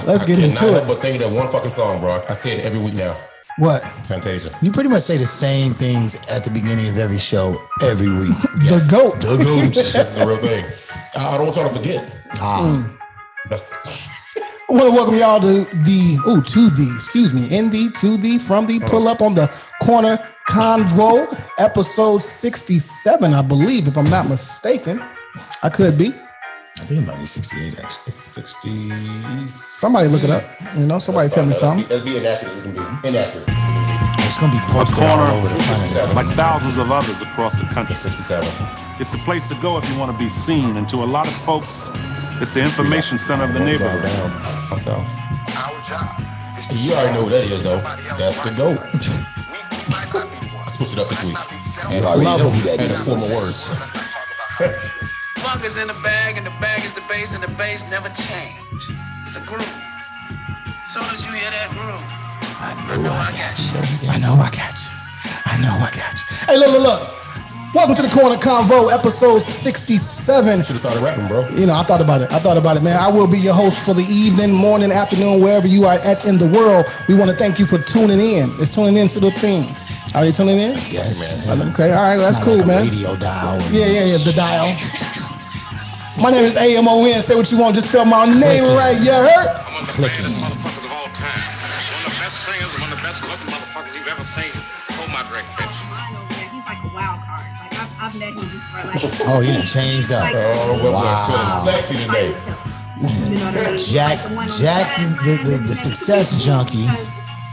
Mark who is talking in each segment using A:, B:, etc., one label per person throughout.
A: Let's get into it.
B: But think of that one fucking song, bro. I say it every week now.
A: What?
B: Fantasia.
C: You pretty much say the same things at the beginning of every show every week.
A: Yes. The GOAT.
C: The GOAT.
B: This is a real thing. I don't want y'all to forget. That's...
A: I want to welcome y'all to from the pull up on the corner Convo, episode 67, I believe, if I'm not mistaken. I could be.
C: I think it might be 68, actually.
B: It's 60.
A: Somebody look it up. You know, somebody tell me something.
B: It'll be inaccurate. It can be inaccurate.
C: It's going to be posted all over the front.
D: Like thousands of others across the country.
B: 67.
D: It's a place to go if you want to be seen. And to a lot of folks, it's the information center of the neighborhood.
B: Down south. You already know what that is, though. That's the GOAT. I switched it up this week. And I love who that is. And formal words.
E: Funk is in the bag, and the bag is the bass, and the bass never change. It's a groove. As soon as you hear that groove, I know I got you.
A: I know I got you. I know I got you. Hey, look. Welcome to the Corner Convo, episode 67.
B: Should have started rapping, bro.
A: You know, I thought about it, man. I will be your host for the evening, morning, afternoon, wherever you are at in the world. We want to thank you for tuning in. It's tuning in to the thing. Are you tuning in?
C: Yes.
A: Okay, all right, that's cool,
C: like
A: man.
C: Radio dial.
A: Yeah, the dial. My name is AMON. Say what you want. Just spell my name right. You heard?
C: Clicking.
F: Motherfuckers of all time. One of the best singers, one of the best looking motherfuckers you've ever seen. Hold my drink, bitch.
G: He's like a wild card. Like I've met him before. Like,
C: Oh, you done changed up.
B: Wow. Feeling sexy today.
G: You know what I mean?
C: Jack, the success junkie.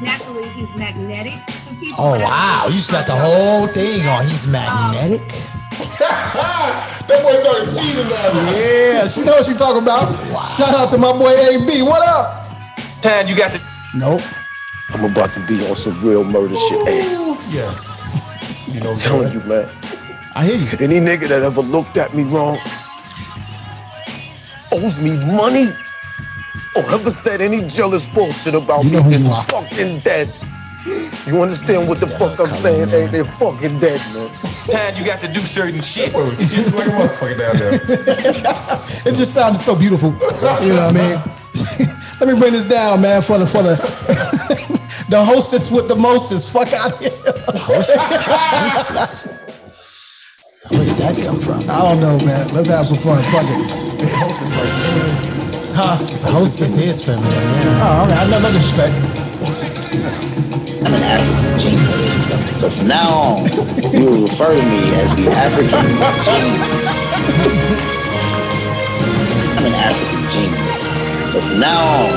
G: Naturally, he's magnetic.
C: Oh, wow. You just got the whole thing on. He's magnetic.
B: That boy started cheesing down there.
A: Yeah, she knows what she's talking about. Wow. Shout out to my boy AB. What up?
E: Tad, you got the...
A: Nope.
H: I'm about to be on some real murder shit, man.
B: Yes. You know
H: I'm telling you, man.
A: I hear you.
H: Any nigga that ever looked at me wrong, owes me money, or ever said any jealous bullshit about me is fucking dead. You understand what the fuck I'm saying? Hey, they're fucking dead, man.
E: Tad, you got to do certain shit.
B: She's like a motherfucker down there.
A: It just sounded so beautiful. You know what I mean? Let me bring this down, man, for the the hostess with the mostest. Fuck out here.
C: Hostess. Where did that come from?
A: I don't know, man. Let's have some fun. Fuck it.
B: Hostess like,
A: Huh?
C: Hostess is feminine, yeah.
A: Oh, okay. I never disrespect.
I: I'm an African genius. So from now on, you will refer to me as the African genius. I'm an African genius. So from now on,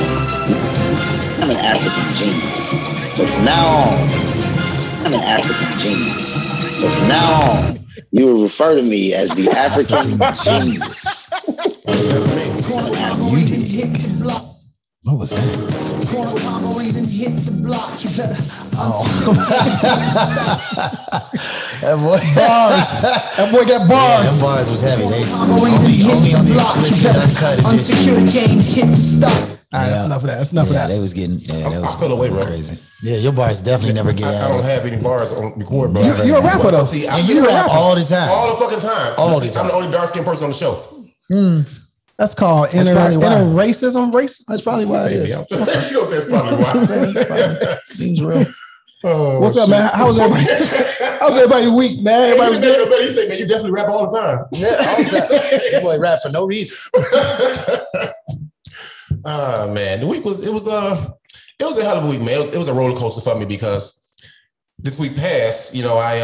I: I'm an African genius. So from now on, I'm an African genius. So from now on, you will refer to me as the African genius.
C: You did. What was that? That boy
A: bars. That boy got bars.
C: Yeah, them bars was heavy. They only on the explicit uncut edition.
A: Game hit the stop. All right, that's enough of that. That's enough of that.
C: They was getting. Yeah, that was
B: I feel away, bro.
C: Crazy. Yeah, your bars definitely never get out.
B: I don't have any bars on record, bro.
A: You're a rapper though.
B: See,
C: and you rap all the time.
B: All the fucking time.
C: All the time.
B: I'm the only dark skinned person on the show.
A: That's called inner racism. That's probably why.
B: You don't say it's probably why.
A: Seems real. Oh, what's up, man? How's everybody? How's everybody week, man? Everybody was good.
B: He said, man, you definitely rap all the time.
C: Yeah, all the time. This boy rap for no reason.
B: Man, the week was a hell of a week, man. It was a roller coaster for me because this week past, you know, I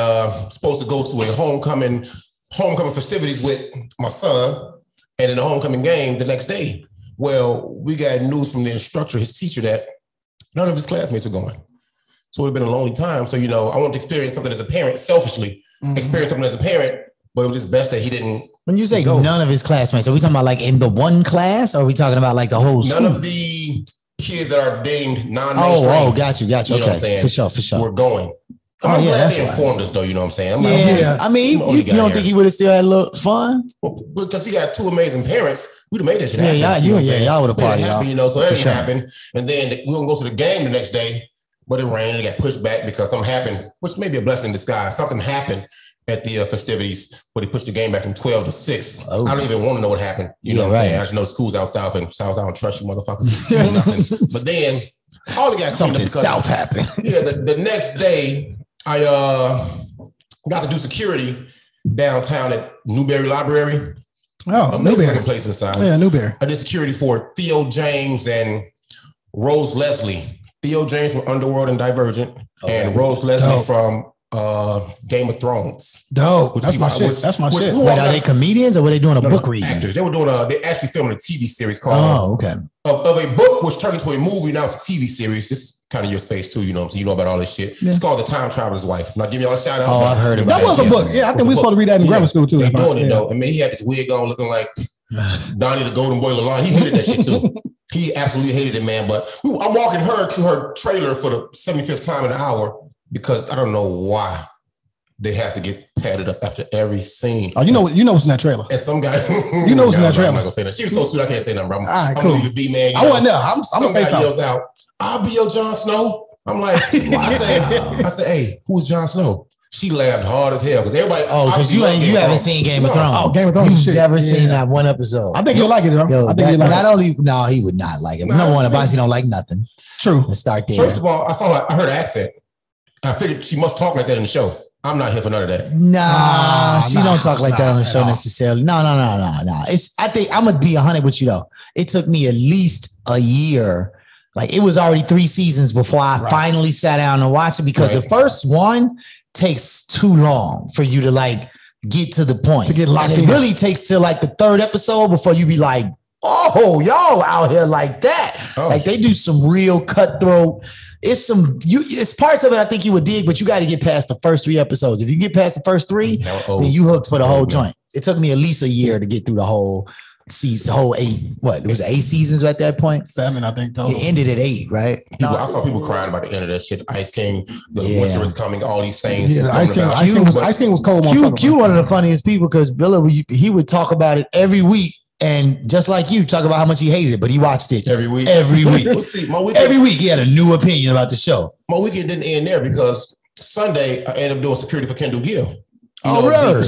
B: supposed to go to a homecoming festivities with my son, and in the homecoming game the next day. Well, we got news from the instructor, his teacher, that none of his classmates were going. So it would have been a lonely time. So, you know, I wanted to experience something as a parent, selfishly, experience something as a parent, but it was just best that he didn't.
C: When you say none of his classmates, are we talking about like in the one class, or are we talking about like the whole school?
B: None of the kids that are deemed non-mainstream.
C: Oh, got you.
B: You know
C: okay,
B: what I'm saying? For sure. We're going. I'm glad they informed us, though. You know what I'm saying?
C: I mean, you don't think he would have still had a little fun?
B: Well, because he got two amazing parents, we'd have made that shit happen.
C: Y'all would have partied.
B: You know, so that didn't happen. And then we're gonna go to the game the next day. but it rained and it got pushed back because something happened, which may be a blessing in disguise. Something happened at the festivities, but they pushed the game back from 12 to 6. Oh. I don't even want to know what happened. You know what I'm saying? I just know the school's out south, and South, I don't trust you motherfuckers. But then all got
C: something south happened.
B: Yeah, the next day I got to do security downtown at Newberry Library.
A: Oh, Newberry
B: place inside.
A: Yeah, Newberry.
B: I did security for Theo James and Rose Leslie. Theo James from Underworld and Divergent, and Rose Leslie from Game of Thrones.
A: Dope. That's my shit. That's my shit.
C: Wait, are they comedians or were they doing a book reading?
B: Actors. They were doing they actually filming a TV series called of a book which turned into a movie. Now it's a TV series. This is kind of your space too, you know. So you know about all this shit. Yeah. It's called The Time Traveler's Wife. I'm not giving y'all a shout out.
C: Oh, I've heard about
A: that. That was a book. Yeah, I think we supposed to read that in grammar school too.
B: They're doing it though. I mean, he had this wig on looking like Donnie the Golden Boy Lalonde. He hated that shit too. He absolutely hated it, man. But I'm walking her to her trailer for the 75th time in an hour because I don't know why they have to get padded up after every scene.
A: Oh, you know what's in that trailer.
B: And some guy,
A: you know what's in that trailer.
B: I'm not gonna say that. She was so sweet, I can't say nothing, bro.
A: All right, cool.
B: I'm gonna be man.
A: I wasn't there. I'm gonna say something.
B: Yells out, "I'll be your Jon Snow." I'm like, I said, "Hey, who's Jon Snow?" She laughed hard as hell because everybody.
C: Oh, because you haven't seen Game of Thrones.
A: Oh, Game of Thrones.
C: You've never seen that one episode.
A: I think you'll like it, though.
C: Yo, I think not only he would not like it. Number one, Abasi don't like nothing.
A: True.
C: Let's start there.
B: First of all, I heard her accent. I figured she must talk like that in the show. I'm not here for none of that.
C: Nah, she don't talk like that on the show necessarily. No. I think I'm gonna be 100 with you though. It took me at least a year. Like it was already 3 seasons before I finally sat down and watched it because the first one takes too long for you to like get to the point.
A: To get locked in.
C: It really takes till like the 3rd episode before you be like, oh, y'all out here like that. Oh. Like they do some real cutthroat. It's parts of it I think you would dig, but you got to get past the first 3 episodes. If you get past the first 3, then you hooked for the whole joint. It took me at least a year to get through the whole season, the whole 8. What? It was 8 seasons at that point?
A: 7, I think. Total.
C: It ended at 8, right?
B: I saw people crying about the end of that shit. Ice King, the winter is coming. All these things.
A: Yeah, Ice King was cold.
C: Q one of the funniest people because Billy he would talk about it every week. And just like you, talk about how much he hated it, but he watched it
B: every week.
C: Every week.
B: See,
C: every week he had a new opinion about the show.
B: My weekend didn't end there because Sunday I ended up doing security for Kendall Gill.
C: Really?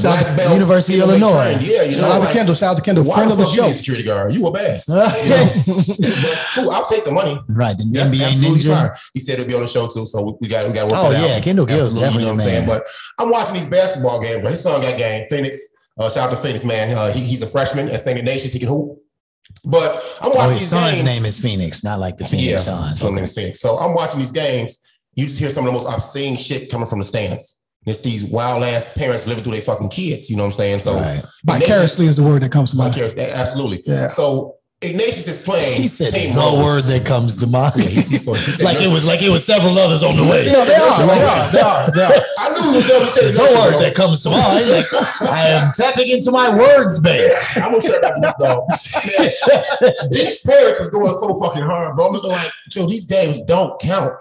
C: University of Illinois.
B: Yeah,
A: shout out to Kendall. Shout out to Kendall, friend of the show.
B: Security guard, you a bass. Cool, I'll take the money.
C: Right, the NBA ninja.
B: Fine. He said it'll be on the show too, so we got to work it out.
C: Oh yeah, Kendall Gill's definitely a man.
B: But I'm watching these basketball games. His son got game. Phoenix. Shout out to Phoenix, man. He's a freshman at St. Ignatius. He can hoop. But I'm watching
C: his son's name is Phoenix, not like the Phoenix Suns.
B: His name is Phoenix. So I'm watching these games. You just hear some of the most obscene shit coming from the stands. It's these wild ass parents living through their fucking kids. You know what I'm saying? So
A: vicariously is the word that comes to mind.
B: Absolutely.
A: Yeah.
B: So Ignatius is playing.
C: He said the word that comes to mind. Yeah, he said, like it was several others on the way.
A: Yeah, they are.
B: I knew it was
C: the word that comes to mind. Like, I am tapping into my words, man.
B: I'm gonna shut up, dog. These parents was going so fucking hard, bro. I'm looking like, Joe, these games don't count.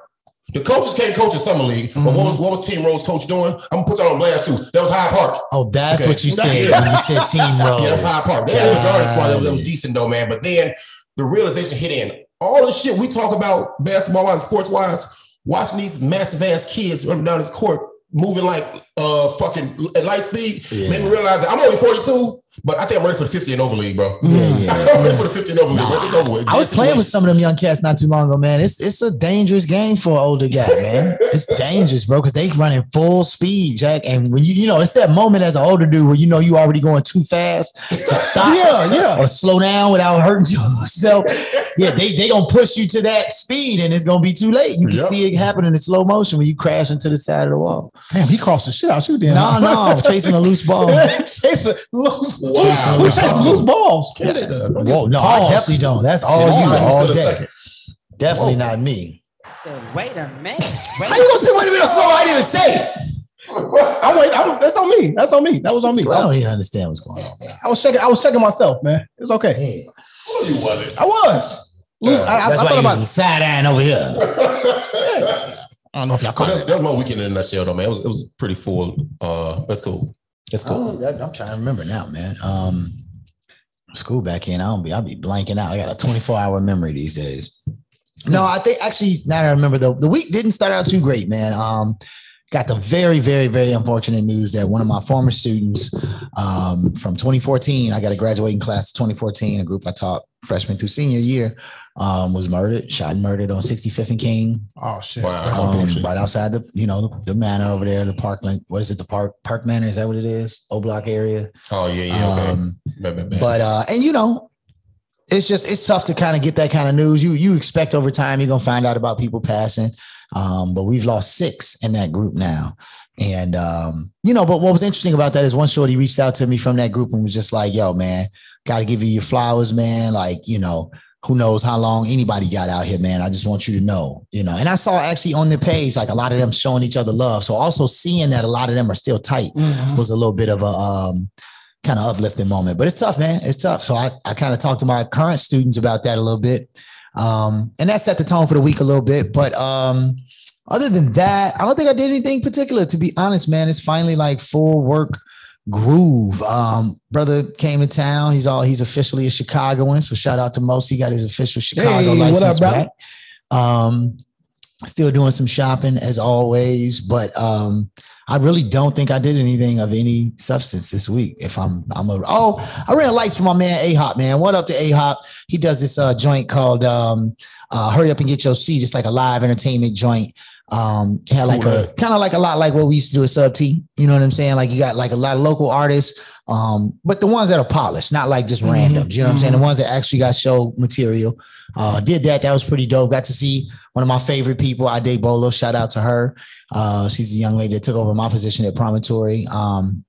B: The coaches can't coach a summer league, but what was Team Rose coach doing? I'm gonna put that on blast too. That was Hyde Park.
C: Oh, that's what you said when you said Team Rose.
B: Yeah, Hyde Park. That was decent though, man. But then the realization hit in. All the shit we talk about basketball-wise, sports-wise, watching these massive ass kids running down this court, moving like fucking at light speed, made me realize that I'm only 42. But I think I'm ready for the 50 and over league, bro. I'm ready for the 50 and over league. It's over with.
C: I was playing with some of them young cats not too long ago, man. It's a dangerous game for an older guy, man. It's dangerous, bro, because they running full speed, Jack. And when you know, it's that moment as an older dude where you know you already going too fast to stop, or slow down without hurting yourself. Yeah, they gonna push you to that speed, and it's gonna be too late. You can see it happening in slow motion when you crash into the side of the wall.
A: Damn, he crossed the shit out you, then.
C: No, chasing a loose ball.
A: Chasing loose balls.
C: Whoa, no, I definitely don't. That's all you all day. Definitely not me.
J: I said, wait a minute.
C: How you gonna say wait a minute? So I didn't even say it.
A: That's on me. That's on me. That was on me.
C: I don't even understand what's going on, man.
A: I was checking myself, man. It's okay.
B: Well, you wasn't.
A: I was.
C: That's why you was side-eyeing over here.
A: I don't know if y'all caught it.
B: That was my weekend in a nutshell, though, man. It was pretty full. That's cool. That's cool.
C: I'm trying to remember now, man. School back in, I'll be blanking out. I got a 24-hour memory these days. No, I think actually now that I remember the week didn't start out too great, man. Got the very, very, very unfortunate news that one of my former students from 2014, I got a graduating class of 2014, a group I taught freshman through senior year, was murdered, shot and murdered on 65th and King.
A: Oh shit!
B: Wow.
C: Right outside the manor over there, the Parkland. What is it? The Park Manor? Is that what it is? O Block area.
B: Oh yeah. Okay.
C: But and it's tough to kind of get that kind of news. You expect over time you're gonna find out about people passing. But we've lost 6 in that group now. And, but what was interesting about that is one shorty reached out to me from that group and was just like, yo, man, got to give you your flowers, man. Like, who knows how long anybody got out here, man. I just want you to know, and I saw actually on the page, like a lot of them showing each other love. So also seeing that a lot of them are still tight was a little bit of a kind of uplifting moment, but it's tough, man. It's tough. So I kind of talked to my current students about that a little bit. And that set the tone for the week a little bit. But other than that, I don't think I did anything particular, to be honest, man. It's finally like full work groove. Brother came to town. He's officially a Chicagoan. So shout out to Most. He got his official Chicago license back. Still doing some shopping as always, but I really don't think I did anything of any substance this week. If I ran lights for my man A-Hop, man. What up to A-Hop? He does this joint called Hurry Up and Get Your Seat. It's like a live entertainment joint. It had like a kind of like a lot like what we used to do at Sub T. You know what I'm saying? Like you got like a lot of local artists, but the ones that are polished, not like just randoms. You know what I'm saying? The ones that actually got show material. Did that. That was pretty dope. Got to see one of my favorite people, Ade Bolo. Shout out to her. She's a young lady that took over my position at Promontory.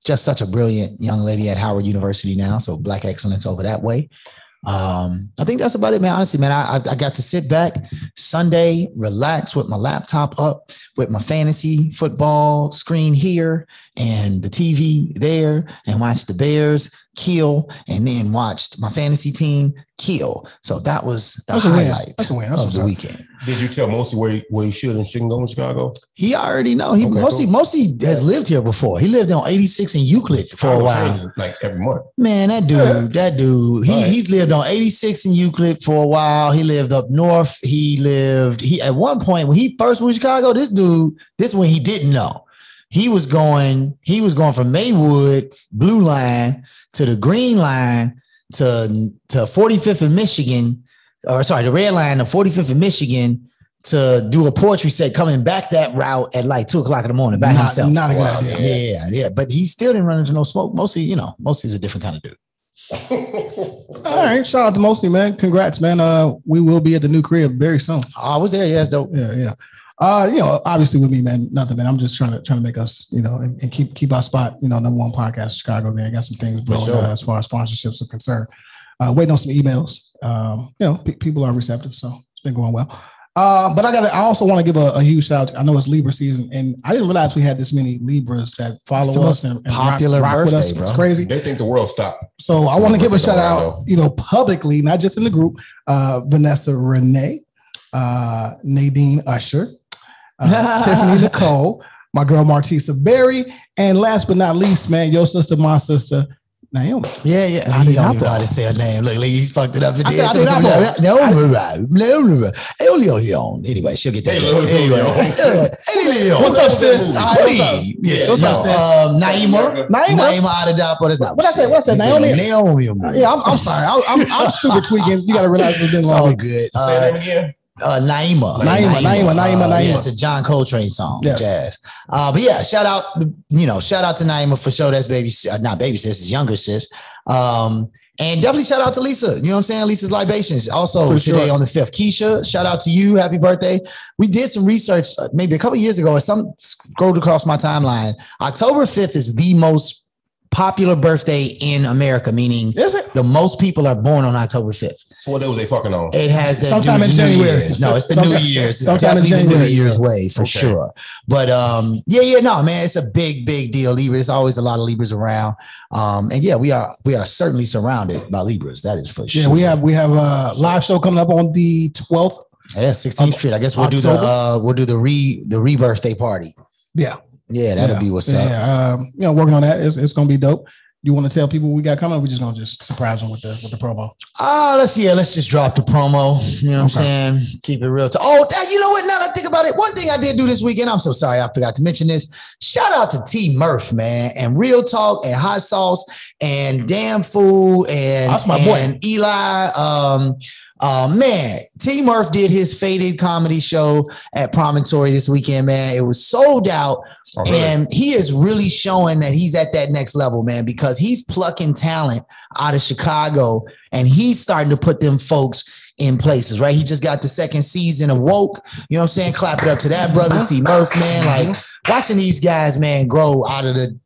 C: Just such a brilliant young lady at Howard University now. So Black excellence over that way. I think that's about it, man. Honestly, man, I got to sit back Sunday, relax with my laptop up, with my fantasy football screen here and the TV there, and watch the Bears kill, and then watched my fantasy team kill. So that was the highlight of the weekend.
B: Did you tell Mosey where he should and shouldn't go in Chicago?
C: He already know. Mosey has lived here before. He lived on 86 in Euclid for a while.
B: Like every month.
C: Man, that dude, he's lived on 86 in Euclid for a while. He lived up north. He at one point when he first moved to Chicago, this one he didn't know. He was going from Maywood Blue Line to the Green Line to 45th in Michigan, the Red Line to 45th in Michigan to do a poetry set, coming back that route at like 2:00 in the morning by himself.
A: Not a good idea.
C: Yeah. But he still didn't run into no smoke. Mostly's a different kind of dude.
A: All right. Shout out to Mostly, man. Congrats, man. We will be at the new crib very soon.
C: I was there. Yeah, it's dope.
A: Yeah. Obviously with me, man, nothing, man. I'm just trying to make us, and keep our spot, number one podcast in Chicago, man. Got some things going as far as sponsorships are concerned. Waiting on some emails. People are receptive, so it's been going well. But I also want to give a huge shout out. I know it's Libra season, and I didn't realize we had this many Libras that follow us and
C: popular
A: rock with us.
C: Bro.
A: It's crazy.
B: They think the world stopped.
A: So I want to give a shout out, publicly, not just in the group. Vanessa Renee, Nadine Usher, Tiffany Nicole, my girl Martisa Berry, and last but not least, man, your sister, my sister, Naomi.
C: Yeah. I don't know how to say her name. Look, he's fucked it up.
A: Anyway,
C: she'll get that. Anyway.
A: What's up, sis?
C: What's up, sis? Naima Adedap, but it's not.
A: What I say? Naomi. Yeah, I'm sorry. I'm super tweaking. You got to realize it's been
C: all
A: long.
C: good.
B: Say that again.
C: Naima.
A: Naima.
C: It's a John Coltrane song,
A: yes.
C: Jazz. But yeah, shout out to Naima for sure. That's not baby sis, it's younger sis. And definitely shout out to Lisa. You know what I'm saying? Lisa's Libations. Also today on the 5th. Keisha, shout out to you. Happy birthday. We did some research maybe a couple years ago, or some scrolled across my timeline. October 5th is the most popular birthday in America, meaning the most people are born on October 5th.
B: So what day was they fucking on?
C: It has that
A: sometime in January.
C: No, it's the New Year's. It's definitely the New Year's way for sure. But man, it's a big deal. Libra. There's always a lot of Libras around. And yeah, we are certainly surrounded by Libras. That is for sure.
A: Yeah, we have a live show coming up on the 12th.
C: Yeah, 16th Street. I guess we'll do the re-birthday party.
A: Yeah.
C: Yeah, that'll be what's up.
A: Working on that. It's going to be dope. You want to tell people what we got coming? We're just gonna just surprise them with the promo.
C: Let's just drop the promo. You know what I'm saying? Keep it real. You know what? Now that I think about it, one thing I did do this weekend, I'm so sorry I forgot to mention this. Shout out to T Murph, man, and Real Talk and Hot Sauce and Damn Fool and
A: that's my boy
C: and Eli. Man, T Murph did his Faded comedy show at Promontory this weekend, man. It was sold out. Oh, really? And he is really showing that he's at that next level, man, because he's plucking talent out of Chicago and he's starting to put them folks in places, right? He just got the second season of Woke. You know what I'm saying? Clap it up to that brother, T Murph, man. Like watching these guys, man, grow out of the,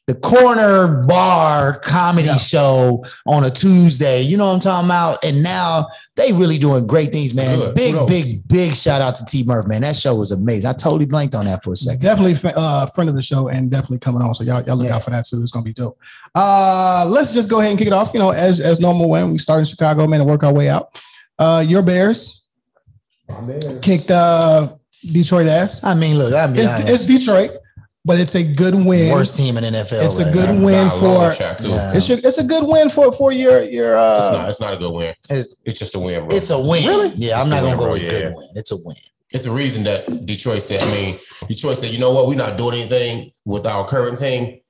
C: the corner bar comedy show on a Tuesday. You know what I'm talking about? And now they really doing great things, man. Good. Big shout out to T Murph, man. That show was amazing. I totally blanked on that for a second.
A: Definitely friend of the show and definitely coming on. So y'all look out for that too. It's gonna be dope. Let's just go ahead and kick it off. As normal when we start in Chicago, man, and work our way out. Your Bears kicked Detroit ass.
C: I mean, look,
A: it's Detroit. But it's a good win.
C: Worst team in NFL.
A: It's a good win for. It's a good win for your.
B: It's not a good win. It's just a win, bro.
C: It's a win.
A: Really?
C: Yeah, I'm not gonna go with good win. It's a win.
B: It's the reason that Detroit said. You know what? We're not doing anything with our current team.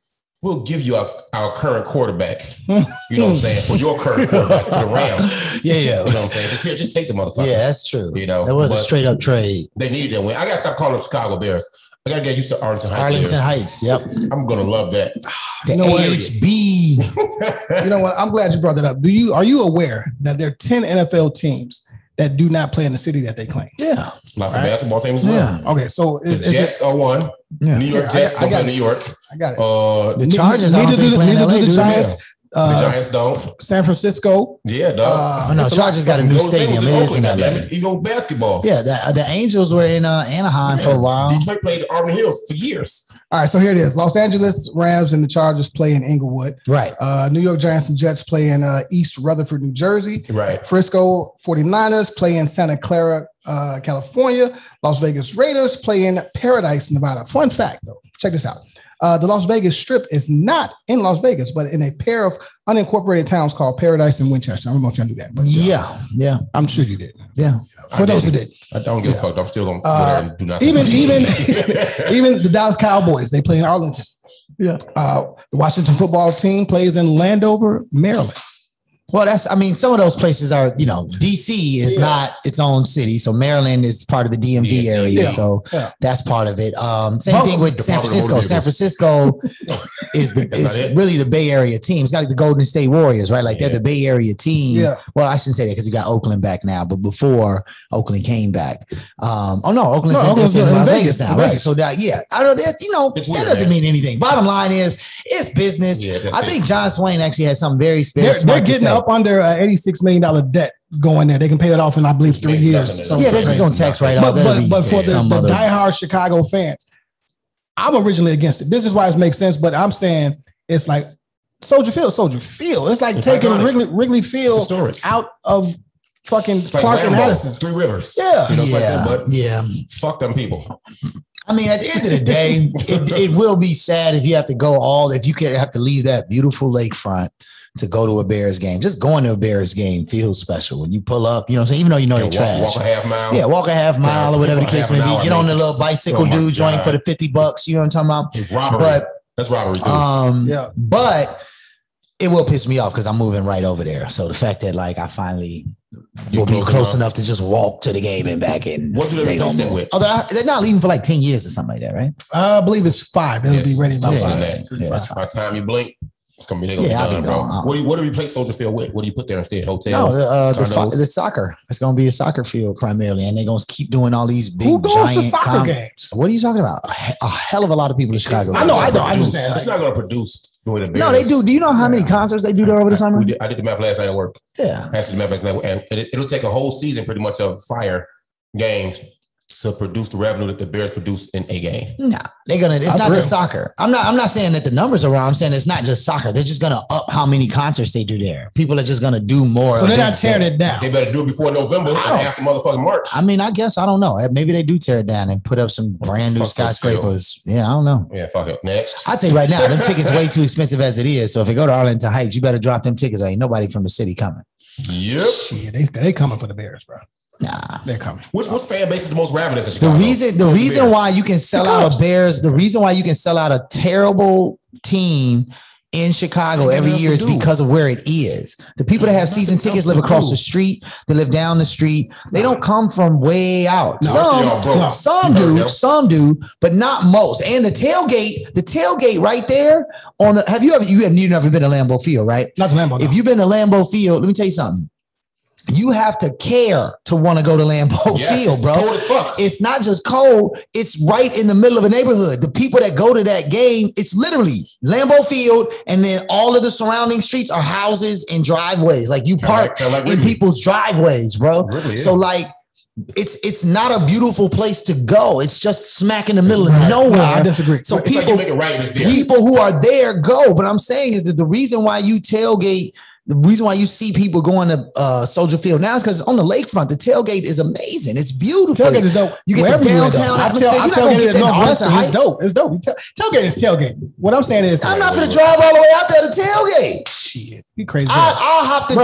B: We'll give you our current quarterback. You know what I'm saying? For your current quarterback, for the Rams.
C: Yeah.
B: You know what I'm saying? Just take the motherfucker.
C: Yeah, that's true.
B: That
C: was a straight up trade.
B: They needed that win. I gotta stop calling them Chicago Bears. I gotta get used to Arlington Heights.
C: Arlington Heights, yep.
B: I'm gonna love that.
C: The AHB.
A: You know what? I'm glad you brought that up. Are you aware that there are 10 NFL teams that do not play in the city that they claim?
C: Yeah.
B: Lots of basketball teams as well.
A: Yeah. Okay, so
B: the Jets are one. Yeah. New York Jets don't play New York.
A: I got it.
C: The Chargers neither do
A: the Giants.
B: The Giants don't.
A: San Francisco.
B: Yeah, dog.
C: No, Chargers got a new stadium. It is in LA.
B: Eagle basketball.
C: Yeah, the Angels were in Anaheim for a while.
B: Detroit played Auburn Hills for years.
A: All right, so here it is. Los Angeles Rams and the Chargers play in Inglewood.
C: Right.
A: New York Giants and Jets play in East Rutherford, New Jersey.
B: Right.
A: Frisco 49ers play in Santa Clara, California. Las Vegas Raiders play in Paradise, Nevada. Fun fact, though. Check this out. The Las Vegas Strip is not in Las Vegas, but in a pair of unincorporated towns called Paradise and Winchester. I don't know if y'all knew that. But
C: yeah.
A: I'm sure you did.
C: Yeah.
A: For those who did.
B: I don't give a fuck. I'm still going to do nothing.
A: Even the Dallas Cowboys, they play in Arlington.
C: Yeah.
A: The Washington football team plays in Landover, Maryland.
C: Well, some of those places are, DC is not its own city. So Maryland is part of the DMV area. So that's part of it. Same thing with San Francisco. San Francisco is really the Bay Area team. It's got like the Golden State Warriors, right? Like they're the Bay Area team. Yeah. Well, I shouldn't say that because you got Oakland back now, but before Oakland came back. Oakland's in Las Vegas now, right? So that, I don't know, that doesn't mean anything. Bottom line is it's business. Yeah, I think John Swain actually had something very special.
A: They're getting up under $86 million debt going there. They can pay it off in, I believe, 3 years.
C: They're just going to tax right off.
A: But for the diehard Chicago fans, I'm originally against it. Business-wise makes sense, but I'm saying it's like Soldier Field. It's like taking Wrigley Field out of fucking Clark and Addison.
B: Three Rivers.
A: Yeah.
B: Fuck them people.
C: I mean, at the end of the day, it will be sad if you have to if you have to leave that beautiful lakefront to go to a Bears game. Just going to a Bears game feels special. When you pull up, you know what I'm saying? Even though they're trash.
B: Walk a half mile.
C: Yeah, walk a half mile or whatever the case may be. Get on the little bicycle dude joining for the $50. You know what I'm talking
B: about? Robbery. That's robbery too.
C: But it will piss me off because I'm moving right over there. So the fact that I finally will be close enough to just walk to the game and back. And
B: what do they replace that with?
C: They're not leaving for 10 years or something like that, right?
A: I believe it's 5. It'll be ready by 5.
B: By the time you blink, it's gonna be done, bro. What do you replace Soldier Field with? What do you put there instead? Hotels?
C: No, the soccer. It's gonna be a soccer field primarily, and they're gonna keep doing all these big.
A: Who goes to soccer games?
C: What are you talking about? A hell of a lot of people in Chicago.
A: I know. I understand.
B: It's not gonna produce.
C: No, they do. Do you know how many concerts they do there over the summer?
B: I did the math last night at work.
C: Yeah,
B: actually, the math last night, and it'll take a whole season pretty much of fire games to produce the revenue that the Bears produce in a game.
C: Nah, it's not just soccer. I'm not saying that the numbers are wrong. I'm saying it's not just soccer. They're just gonna up how many concerts they do there. People are just gonna do more.
A: So they're not tearing it down.
B: They better do it before November and after motherfucking March.
C: I mean, I guess I don't know. Maybe they do tear it down and put up some brand new skyscrapers. Yeah, I don't know.
B: Yeah, fuck it. Next.
C: I'll tell you right now, them tickets way too expensive as it is. So if you go to Arlington Heights, you better drop them tickets. Ain't nobody from the city coming.
B: Yep.
A: Shit, they coming for the Bears, bro.
C: Nah,
A: they're coming.
B: Which fan base is the most ravenous in Chicago?
C: The reason why you can sell out a Bears, the reason why you can sell out a terrible team in Chicago every year is because of where it is. The people that have season tickets live across the street. They live down the street. They don't come from way out. Some do, but not most. And the tailgate right there on the. You've never been to Lambeau Field, right?
A: Not Lambeau. No.
C: If you've been to Lambeau Field, let me tell you something. You have to care to want to go to Lambeau Field, bro. It's not just cold. It's right in the middle of a neighborhood. The people that go to that game, it's literally Lambeau Field, and then all of the surrounding streets are houses and driveways. Like you park in people's driveways, bro. Really, yeah. So like, it's not a beautiful place to go. It's just smack in the middle of nowhere.
A: No, I disagree.
C: So people who are there go. But I'm saying is that the reason why you tailgate. The reason why you see people going to Soldier Field now is because on the lakefront, the tailgate is amazing. It's beautiful.
A: Tailgate is dope.
C: You get the downtown atmosphere.
A: I tailgate is Northwestern. It's dope. It's dope. Tailgate is tailgate. What I'm saying is,
C: I'm not going to drive all the way out there to tailgate.
A: Shit, you crazy.
C: I'll hop the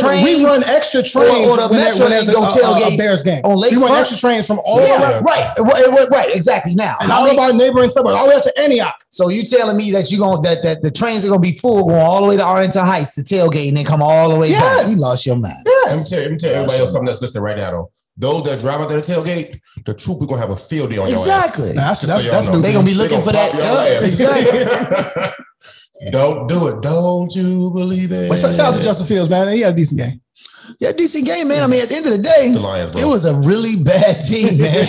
C: train.
A: We run extra trains
C: or the metro and go tailgate
A: a Bears game.
C: On lakefront.
A: We run extra trains from all around.
C: Right, exactly. Now,
A: and all of our neighboring suburbs, all the way up to Antioch.
C: So you telling me that that the trains are going to be full going all the way to Arlington Heights to tailgate and then come all the way back? You lost your mind.
B: Yes. Let me tell everybody else something that's listening right now, though. Those that drive out there to tailgate, the troop is going to have a field day on your ass.
C: Exactly.
A: That's
C: they're going to be looking for that.
B: Exactly. Don't do it. Don't you believe it?
A: Well, shout out to Justin Fields, man. He had a decent game.
C: Yeah, decent game, man. I mean, at the end of the day,
B: the Lions, bro.
C: It was a really bad team, man.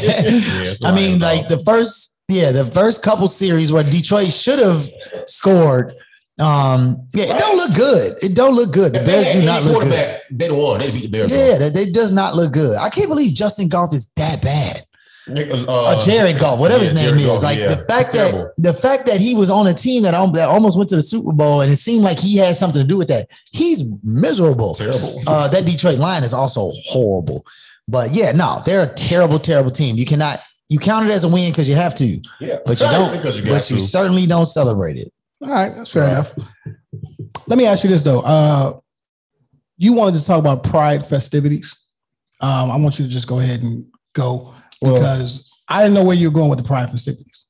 C: I mean, like the first couple series where Detroit should have scored. It don't look good. It don't look good. The Bears do not look good.
B: They won. They beat the Bears.
C: Yeah, they does not look good. I can't believe Justin Goff is that bad. Or Jared Goff, whatever his name is. Like the fact that he was on a team that almost went to the Super Bowl, and it seemed like he had something to do with that. He's miserable.
B: Terrible.
C: That Detroit line is also horrible. But yeah, no, they're a terrible, terrible team. You count it as a win because you have to.
B: Yeah,
C: but you certainly don't celebrate it.
A: All right, that's fair enough. Let me ask you this though. You wanted to talk about Pride festivities. I want you to just go ahead and go. Because I didn't know where you were going with the Pride festivities.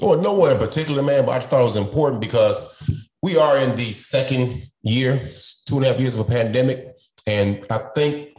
B: Well, nowhere in particular, man, but I just thought it was important because we are in the second year, 2.5 years of a pandemic. And I think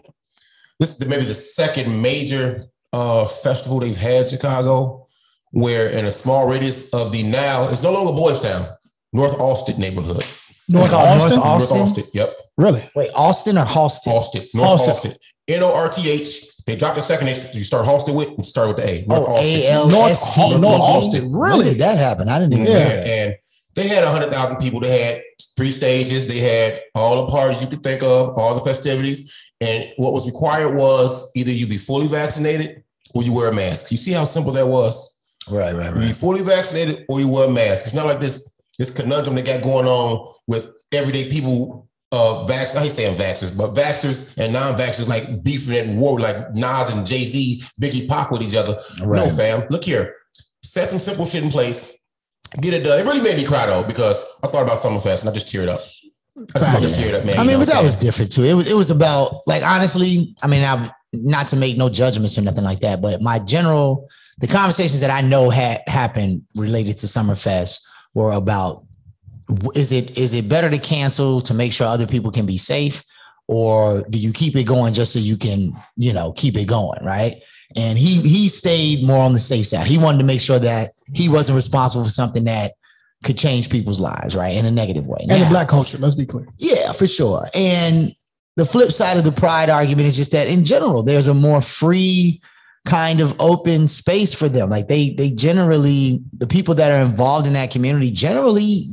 B: this is maybe the second major festival they've had in Chicago, where in a small radius of it's no longer Boys Town, North Austin neighborhood.
A: North Austin?
B: Yep.
A: Really?
C: Wait, Austin or Halsted?
B: Austin. North Austin. North. They dropped the second H. You start Halsted with and start with the A. North Austin.
C: North Austin. Really? When did that happen? I didn't even know that.
B: And they had 100,000 people. They had 3 stages. They had all the parties you could think of, all the festivities. And what was required was either you be fully vaccinated or you wear a mask. You see how simple that was?
C: Right.
B: You be fully vaccinated or you wear a mask. It's not like this conundrum they got going on with everyday people. I hate saying vaxxers, but vaxxers and non-vaxxers like beefing at war like Nas and Jay-Z, Biggie Pac with each other. Right. No, fam. Look here. Set some simple shit in place. Get it done. It really made me cry though, because I thought about Summerfest and I just teared up. Man.
C: I mean, but that was different too. It was about, like, honestly, I mean, not to make no judgments or nothing like that, but the conversations that I know had happened related to Summerfest were about, is it better to cancel to make sure other people can be safe, or do you keep it going just so you can, keep it going, right? And he stayed more on the safe side. He wanted to make sure that he wasn't responsible for something that could change people's lives, right, in a negative way.
A: And the Black culture, let's be clear.
C: Yeah, for sure. And the flip side of the Pride argument is just that in general, there's a more free kind of open space for them. Like they generally, the people that are involved in that community generally,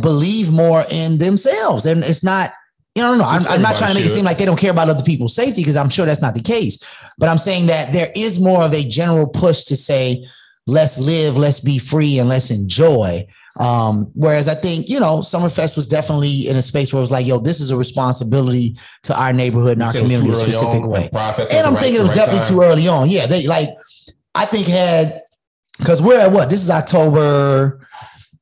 C: believe more in themselves. And it's not No. I'm not trying to make it seem like they don't care about other people's safety, because I'm sure that's not the case. But I'm saying that there is more of a general push to say, let's live, let's be free, and let's enjoy. Whereas I think, Summerfest was definitely in a space where it was like, yo, this is a responsibility to our neighborhood and our community in a specific way. And I'm thinking it was definitely too early on. Yeah, I think because we're at what? This is October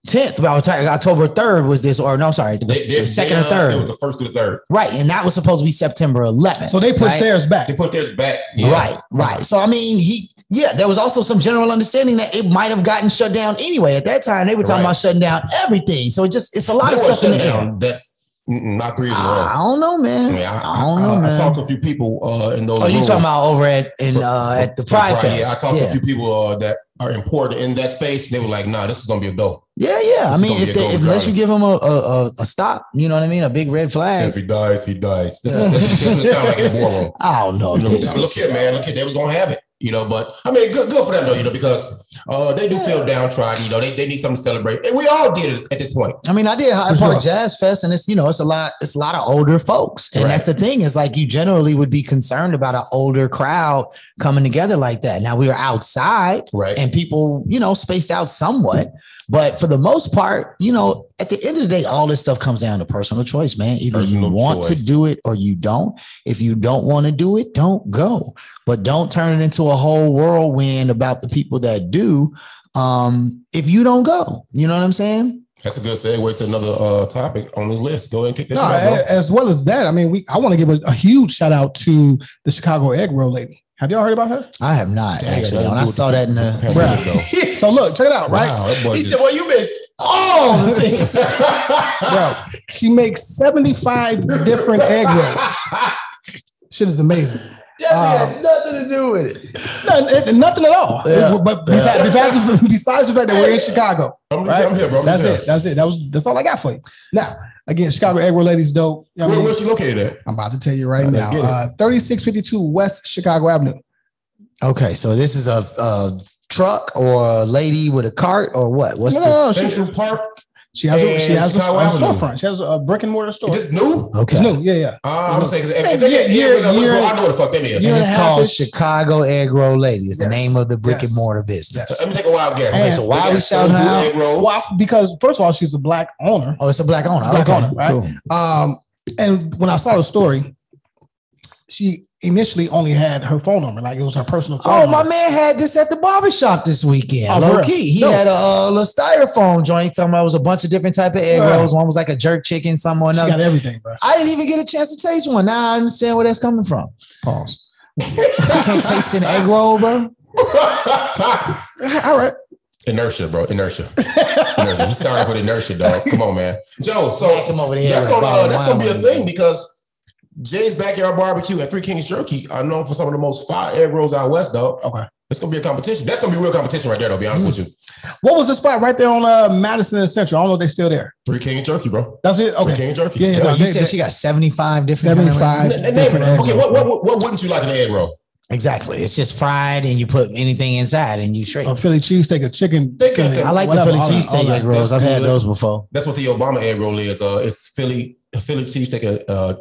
C: 10th, October 3rd was this, or no, I'm sorry, the second or third.
B: It was the first to the third.
C: Right, and that was supposed to be September 11th.
A: So they pushed theirs back.
B: They put theirs back. Yeah.
C: Right. So, I mean, there was also some general understanding that it might have gotten shut down anyway. At that time, they were talking about shutting down everything. So it's a lot of stuff in the air.
B: Not 3 years ago.
C: I don't know, man. I don't know, man.
B: I talked to a few people in those.
C: Oh, you talking about over at the Pride Fest?
B: Yeah, I talked to a few people that are important in that space. They were like, "Nah, this is gonna be a go."
C: Yeah. I mean, unless you give him a stop, you know what I mean, a big red flag.
B: If he dies, he dies. That's what it sounds like in the war room.
C: I don't know.
B: Look here, man. Look here, they was gonna have it. But I mean, good for them though, because they do feel downtrodden. They need something to celebrate, and we all did it at this point.
C: I mean, I did Hyde Park Jazz Fest, and it's a lot of older folks, and that's the thing, is like you generally would be concerned about an older crowd coming together like that. Now we were outside,
B: right,
C: and people spaced out somewhat. But for the most part, at the end of the day, all this stuff comes down to personal choice, man. Either you want to do it or you don't. If you don't want to do it, don't go. But don't turn it into a whole whirlwind about the people that do. If you don't go, you know what I'm saying?
B: That's a good segue to another topic on this list. Go ahead and kick this out.
A: As well as that, I mean, I want to give a huge shout out to the Chicago egg roll lady. Have y'all heard about her?
C: I have not, actually. When I saw that in the
A: So look, check it out, right?
B: Wow,
C: he said, well, you missed all the things.
A: Bro, she makes 75 different egg rolls. Shit is amazing.
C: That had nothing to do with it.
A: Nothing at all. Yeah. But besides the fact that we're in Chicago.
B: I'm here, bro.
A: That's it. That's all I got for you. Now, again, Chicago egg roll ladies dope.
B: Where's she located at?
A: I'm about to tell you right now. 3652 West Chicago Avenue.
C: Okay, so this is a truck or a lady with a cart or what? What's
B: Central Park?
A: She has a storefront. She has a brick and mortar store.
B: It's new?
C: Okay.
A: New, yeah.
B: I'm saying, if I know what the fuck that is.
C: And it's called Chicago Egg Roll Lady. It's the name of the brick and mortar business.
B: So let me take a wild guess.
C: So why are we shouting out?
A: Well, because first of all, she's a black owner.
C: Oh, it's a black owner.
A: Black owner, right? Cool. And when I saw the story, she initially only had her phone number, like it was her personal phone number.
C: My man had this at the barbershop this weekend. Low key. He had a little styrofoam joint. Talking about it was a bunch of different type of egg rolls. One was like a jerk chicken, some or another.
A: She got everything, bro.
C: I didn't even get a chance to taste one. Now I understand where that's coming from.
A: Pause.
C: I can't taste an egg roll, bro.
A: All right.
B: Inertia, bro. Inertia. He's sorry for the inertia, dog. Come on, man. Joe, so that's gonna be a thing, because Jay's Backyard Barbecue and Three Kings Jerky are known for some of the most fire egg rolls out west, dog.
A: Okay.
B: It's going to be a competition. That's going to be real competition right there, to be honest with you.
A: What was the spot right there on Madison and Central? I don't know if they're still there.
B: Three Kings Jerky, bro.
A: That's it? Okay.
B: Three Kings Jerky.
A: Yeah,
C: you said she got 75 different
A: different egg rolls.
B: Okay, what wouldn't you like in an egg roll?
C: Exactly. It's just fried and you put anything inside and you straight.
A: A Philly cheesesteak, a chicken.
C: I like the Philly cheesesteak egg rolls. I've had those before.
B: That's what the Obama egg roll is. It's a Philly cheesesteak,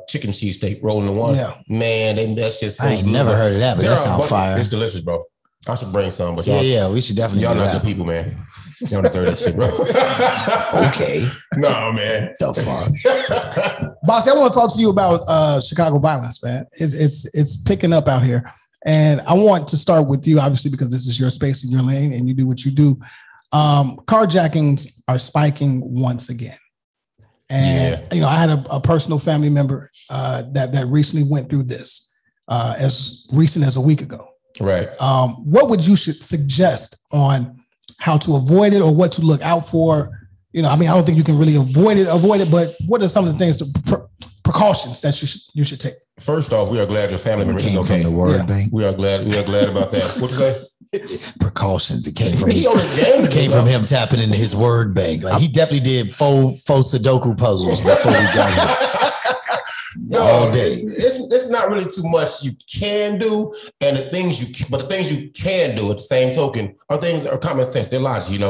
B: chicken cheesesteak roll in one.
A: Yeah.
B: Man, that's just so
C: I ain't never heard of that, but that sounds fire.
B: It's delicious, bro. I should bring some, but
C: we should definitely.
B: Y'all not good people, man. You don't deserve that shit, bro.
C: Okay.
B: No, man.
C: So far.
A: Bossy, I want to talk to you about Chicago violence, man. It's picking up out here. And I want to start with you, obviously, because this is your space and your lane and you do what you do. Carjackings are spiking once again. And, I had a personal family member that recently went through this as recent as a week ago.
B: Right.
A: What would you suggest on how to avoid it or what to look out for? I don't think you can really avoid it, but what are some of the things, precautions that you should take?
B: First off, we are glad your family member is okay.
C: From the word bank.
B: We are glad about that. What you say?
C: Precautions. It came from from him tapping into his word bank. Like he definitely did four Sudoku puzzles before we got here. All day.
B: It's not really too much you can do, and the things you can do at the same token are common sense. They're logic.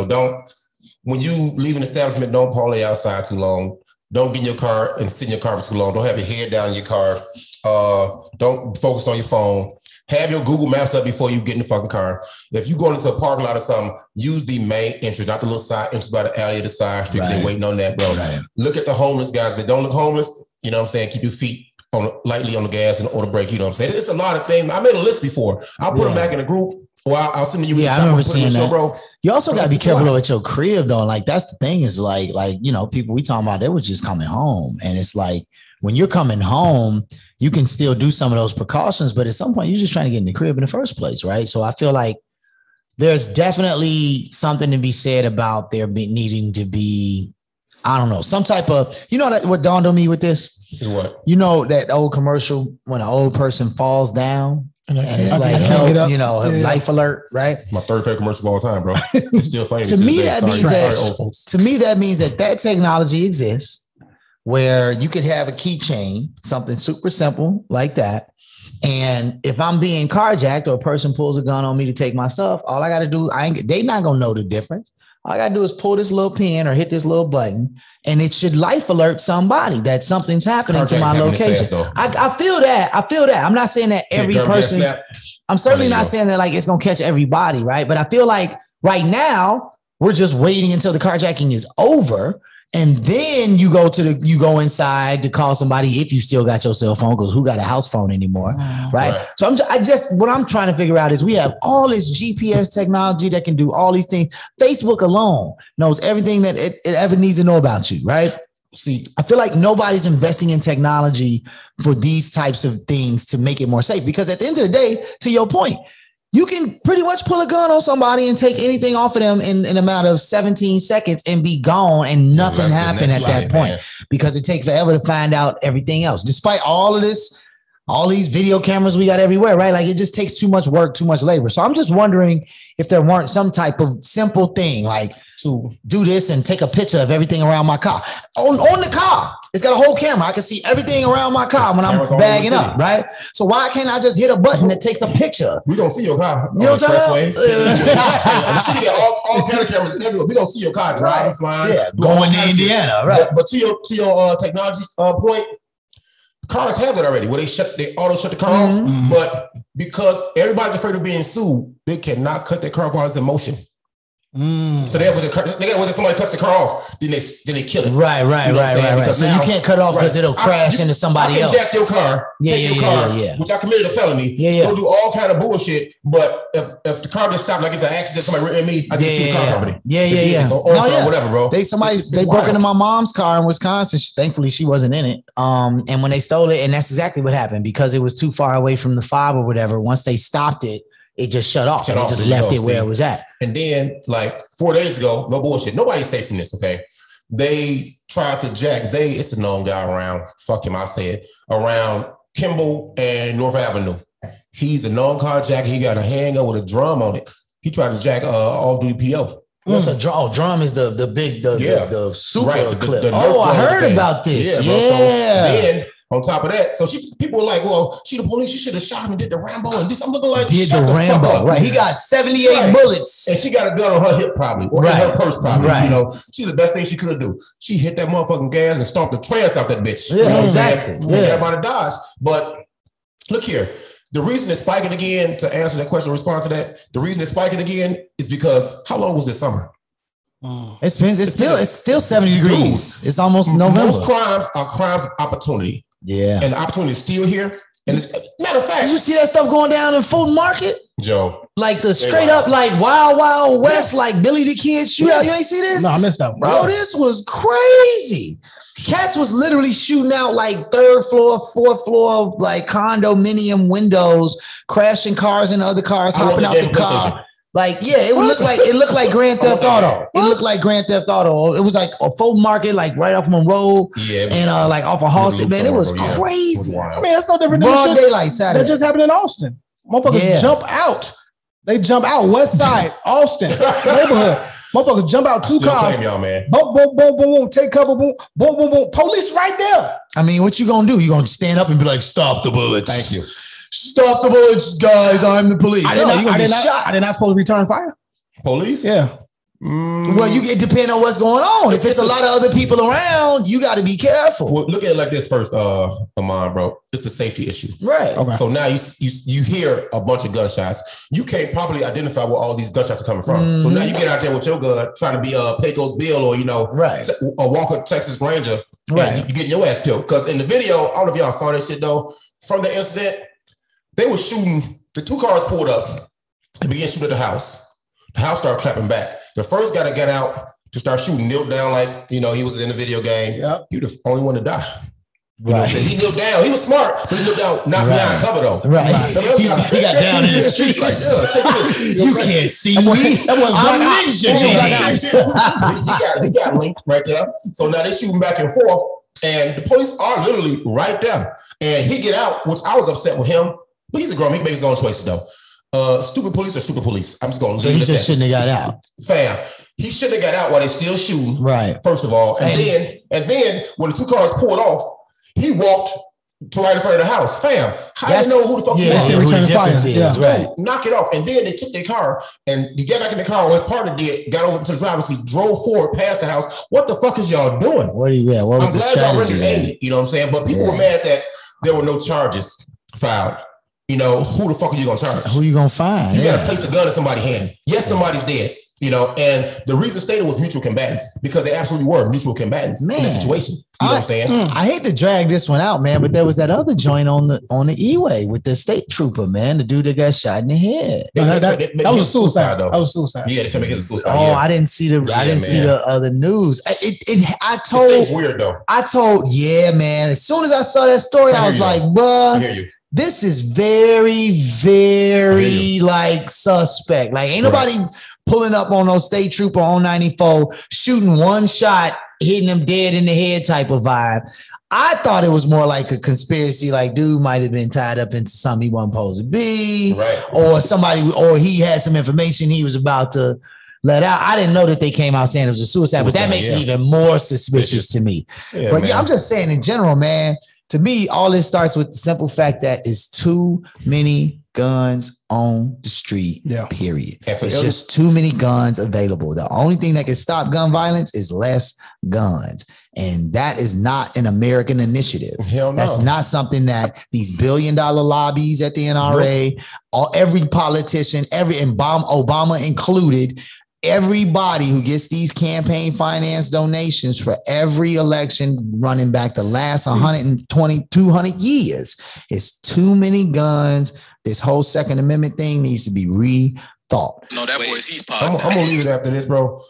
B: When you leave an establishment, don't parlay outside too long. Don't get in your car and sit in your car for too long. Don't have your head down in your car. Don't focus on your phone. Have your Google Maps up before you get in the fucking car. If you go into a parking lot or something, use the main entrance, not the little side entrance by the alley or the side street. They're waiting on that, bro. Right. Look at the homeless guys. If they don't look homeless, you know what I'm saying? Keep your feet lightly on the gas and or the brake. You know what I'm saying? It's a lot of things. I made a list before. I'll put them back in a group. Or I'll send you.
C: Yeah, I remember seeing that. Bro. You also got to be careful at your crib, though. Like that's the thing is like you know, people we talking about, they were just coming home, and it's like when you're coming home, you can still do some of those precautions, but at some point, you're just trying to get in the crib in the first place, right? So I feel like there's definitely something to be said about there needing to be, I don't know, some type of, you know, that what dawned on me with this
B: is what,
C: you know, that old commercial when an old person falls down. And it's like help, you know, life alert, right?
B: My third favorite commercial of all time, bro. It's still funny.
C: To me, that means that technology exists where you could have a keychain, something super simple like that. And if I'm being carjacked or a person pulls a gun on me to take my stuff, all I got to do, they not going to know the difference. All I got to do is pull this little pin or hit this little button, and it should life alert somebody that something's happening to my location. I feel that. I'm not saying that every person, I'm certainly not saying that like it's going to catch everybody, right? But I feel like right now we're just waiting until the carjacking is over. And then you go inside to call somebody if you still got your cell phone, because who got a house phone anymore, right? So what I'm trying to figure out is we have all this GPS technology that can do all these things. Facebook alone knows everything that it ever needs to know about you, right? See, I feel like nobody's investing in technology for these types of things to make it more safe, because at the end of the day, to your point, you can pretty much pull a gun on somebody and take anything off of them in a matter of 17 seconds and be gone, and nothing happened at that point, because it takes forever to find out everything else. Despite all of this, all these video cameras we got everywhere, right? Like it just takes too much work, too much labor. So I'm just wondering if there weren't some type of simple thing like to do this and take a picture of everything around my car. On the car, it's got a whole camera. I can see everything around my car when I'm bagging up, right? So why can't I just hit a button that takes a picture?
B: We don't see your car on the expressway. All cameras everywhere. We don't see your car driving, flying,
C: going to Indiana, right?
B: But to your technology point, cars have that already, where they auto shut the car off. But because everybody's afraid of being sued, they cannot cut their car while it's in motion. So they got when somebody cuts the car off, then they kill it.
C: Right. So now, you can't cut off because it'll crash into somebody else.
B: Jack your car, take your car, which I committed a felony. Go do all kind of bullshit. But if the car just stopped, like it's an accident, somebody written me, I get sue the car company. Whatever, bro.
C: They broke into my mom's car in Wisconsin. Thankfully, she wasn't in it. And when they stole it, and that's exactly what happened, because it was too far away from the fob or whatever. Once they stopped it, it just shut off. They just left it where it was at.
B: And then, like 4 days ago, no bullshit. Nobody's safe from this, okay? They tried to jack. It's a known guy around, fuck him, I'll say it, around Kimball and North Avenue. He's a known carjacker. He got a handgun with a drum on it. He tried to jack off-duty PO.
C: What's a drum? Drum is the big, the super clip. I heard about this.
B: Yeah. Bro. So then, on top of that, so people were like, well, she the police, she should have shot him and did the Rambo and this. I'm looking like,
C: did the Rambo, right? He got 78 bullets.
B: And she got a gun on her hip probably, or in her purse probably. Right. You know, she's the best thing she could do. She hit that motherfucking gas and stomped the trance out that bitch.
C: Yeah,
B: you know
C: exactly.
B: Yeah. Everybody dies. But look here, the reason it's spiking again, to answer that question, respond to that, the reason it's spiking again is because how long was this summer?
C: It's still 70 degrees. It's almost November.
B: Most crimes are crimes of opportunity.
C: Yeah.
B: And the opportunity is still here. And it's, matter of fact,
C: did you see that stuff going down in Fulton Market?
B: Joe.
C: Like the straight up, like Wild West, like Billy the Kid shootout. You ain't see this?
A: No, I missed that one.
C: Bro, this was crazy. Cats was literally shooting out like 3rd floor, 4th floor, like condominium windows, crashing cars and other cars, hopping out the car. Like, yeah, it looked like Grand Theft Auto. It looked like Grand Theft Auto. It was like a Fulton Market, like right off Monroe, and like off of Halsted. Man, it was crazy.
A: I mean, it's no different than
C: broad daylight Saturday.
A: That just happened in Austin. Motherfuckers jump out. They jump out West Side, Austin neighborhood. Motherfuckers jump out 2 cars.
B: Y'all, man.
A: Boom, boom, boom, boom, boom. Take cover. Boom, boom, boom, boom. Police right there.
C: I mean, what you gonna do? You gonna stand up and be like, "Stop the bullets."
B: Thank you.
C: Stop the bullets, guys. I'm the police.
A: I did not supposed to return fire.
B: Police?
A: Yeah.
C: Well, it depends on what's going on. If it's a lot of other people around, you got to be careful.
B: Well, look at it like this first, Amon, bro. It's a safety issue.
C: Right.
A: Okay.
B: So now you hear a bunch of gunshots. You can't properly identify where all these gunshots are coming from. So now you get out there with your gun trying to be Pecos Bill or, a Walker Texas Ranger. Right. You getting your ass killed. Because in the video, I don't know if y'all saw that shit though, from the incident, they were shooting, the 2 cars pulled up and began shooting at the house. The house started clapping back. The first guy that got out to start shooting knelt down like, he was in the video game. Yep. He was the only one to die.
C: Right.
B: He knelt down. He was smart, but he knelt down, not behind cover though.
C: Right. He got down in the street. Like, you can't see me. I'm ninja.
B: He got linked right there. So now they're shooting back and forth, and the police are literally right there. And he get out, which I was upset with him, but he's a grown man. He can make his own choices though. Stupid police are stupid police. I'm just going to
C: So he just shouldn't have got out.
B: Fam, he shouldn't have got out while they're still shooting.
C: Right.
B: First of all. And then when the 2 cars pulled off, he walked to right in front of the house. Fam, how do you know who the fuck he was?
C: Right.
B: Knock it off. And then they took their car and he got back in the car, or his partner did, got over to the driver's seat, drove forward past the house. What the fuck is y'all doing?
C: What was the strategy?
B: I'm glad y'all rendered, you know what I'm saying? But people were mad that there were no charges filed. Who the fuck are you going to charge?
C: Who you going to find?
B: You got to place a gun in somebody's hand. Yes, somebody's dead, and the reason stated was mutual combatants because they absolutely were mutual combatants in this situation. You know what I'm saying?
C: I hate to drag this one out, man, but there was that other joint on the E-way with the state trooper, man, the dude that got shot in the head.
A: That was a suicide, though. That was suicide.
B: Yeah, they can make it a suicide.
C: Oh, I didn't see the other news.
B: It's weird though.
C: Man. As soon as I saw that story, I was like, bruh.
B: I hear you.
C: This is very, very suspect. Like, ain't nobody pulling up on no state trooper on 94, shooting one shot, hitting them dead in the head type of vibe. I thought it was more like a conspiracy, like dude might have been tied up into something he wasn't supposed to be, or he had some information he was about to let out. I didn't know that they came out saying it was a suicide, but that makes it even more suspicious to me. I'm just saying in general, man. To me, all this starts with the simple fact that it's too many guns on the street, period. It's just too many guns available. The only thing that can stop gun violence is less guns. And that is not an American initiative.
B: Hell no.
C: That's not something that these billion-dollar lobbies at the NRA, every politician, Obama included, everybody who gets these campaign finance donations for every election running back the last 120, 200 years. It's too many guns. This whole Second Amendment thing needs to be rethought.
E: No, that boy's he's
B: I'm going to leave it after this, bro.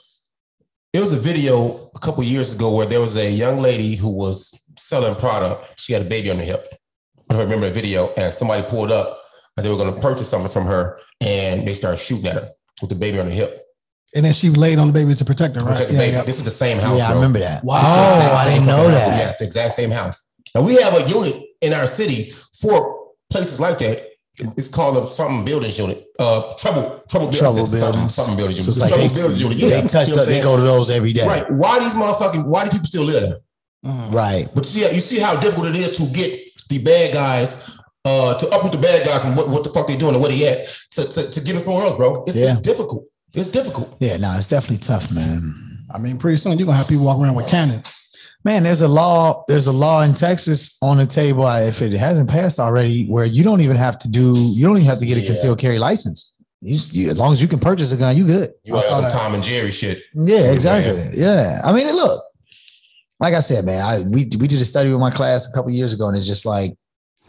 B: There was a video a couple years ago where there was a young lady who was selling product. She had a baby on her hip. I remember the video, and somebody pulled up and they were going to purchase something from her, and they started shooting at her with the baby on her hip.
A: And then she laid on the baby to protect her, right?
B: Yeah. This is the same house.
C: Yeah,
B: bro.
C: I remember that.
A: Wow.
C: I didn't know that.
B: Yes, the exact same house. Now we have a unit in our city for places like that. It's called a something buildings unit. Trouble buildings. Something buildings unit.
C: So it's like
B: buildings unit.
C: They touch up, they go to those every day.
B: Right. Why these people still live there?
C: Right.
B: But you see how difficult it is to get the bad guys to uproot the bad guys from what the fuck they doing and where they at to get them somewhere else, bro. It's difficult. It's difficult.
C: Yeah, no, it's definitely tough, man.
A: I mean, pretty soon you're gonna have people walk around with cannons.
C: Man, there's a law in Texas on the table, if it hasn't passed already, where you don't even have to get a concealed carry license. You as long as you can purchase a gun, you good.
B: You got some Tom and Jerry shit.
C: Yeah, exactly. Yeah. I mean, look, like I said, man, we did a study with my class a couple of years ago, and it's just like,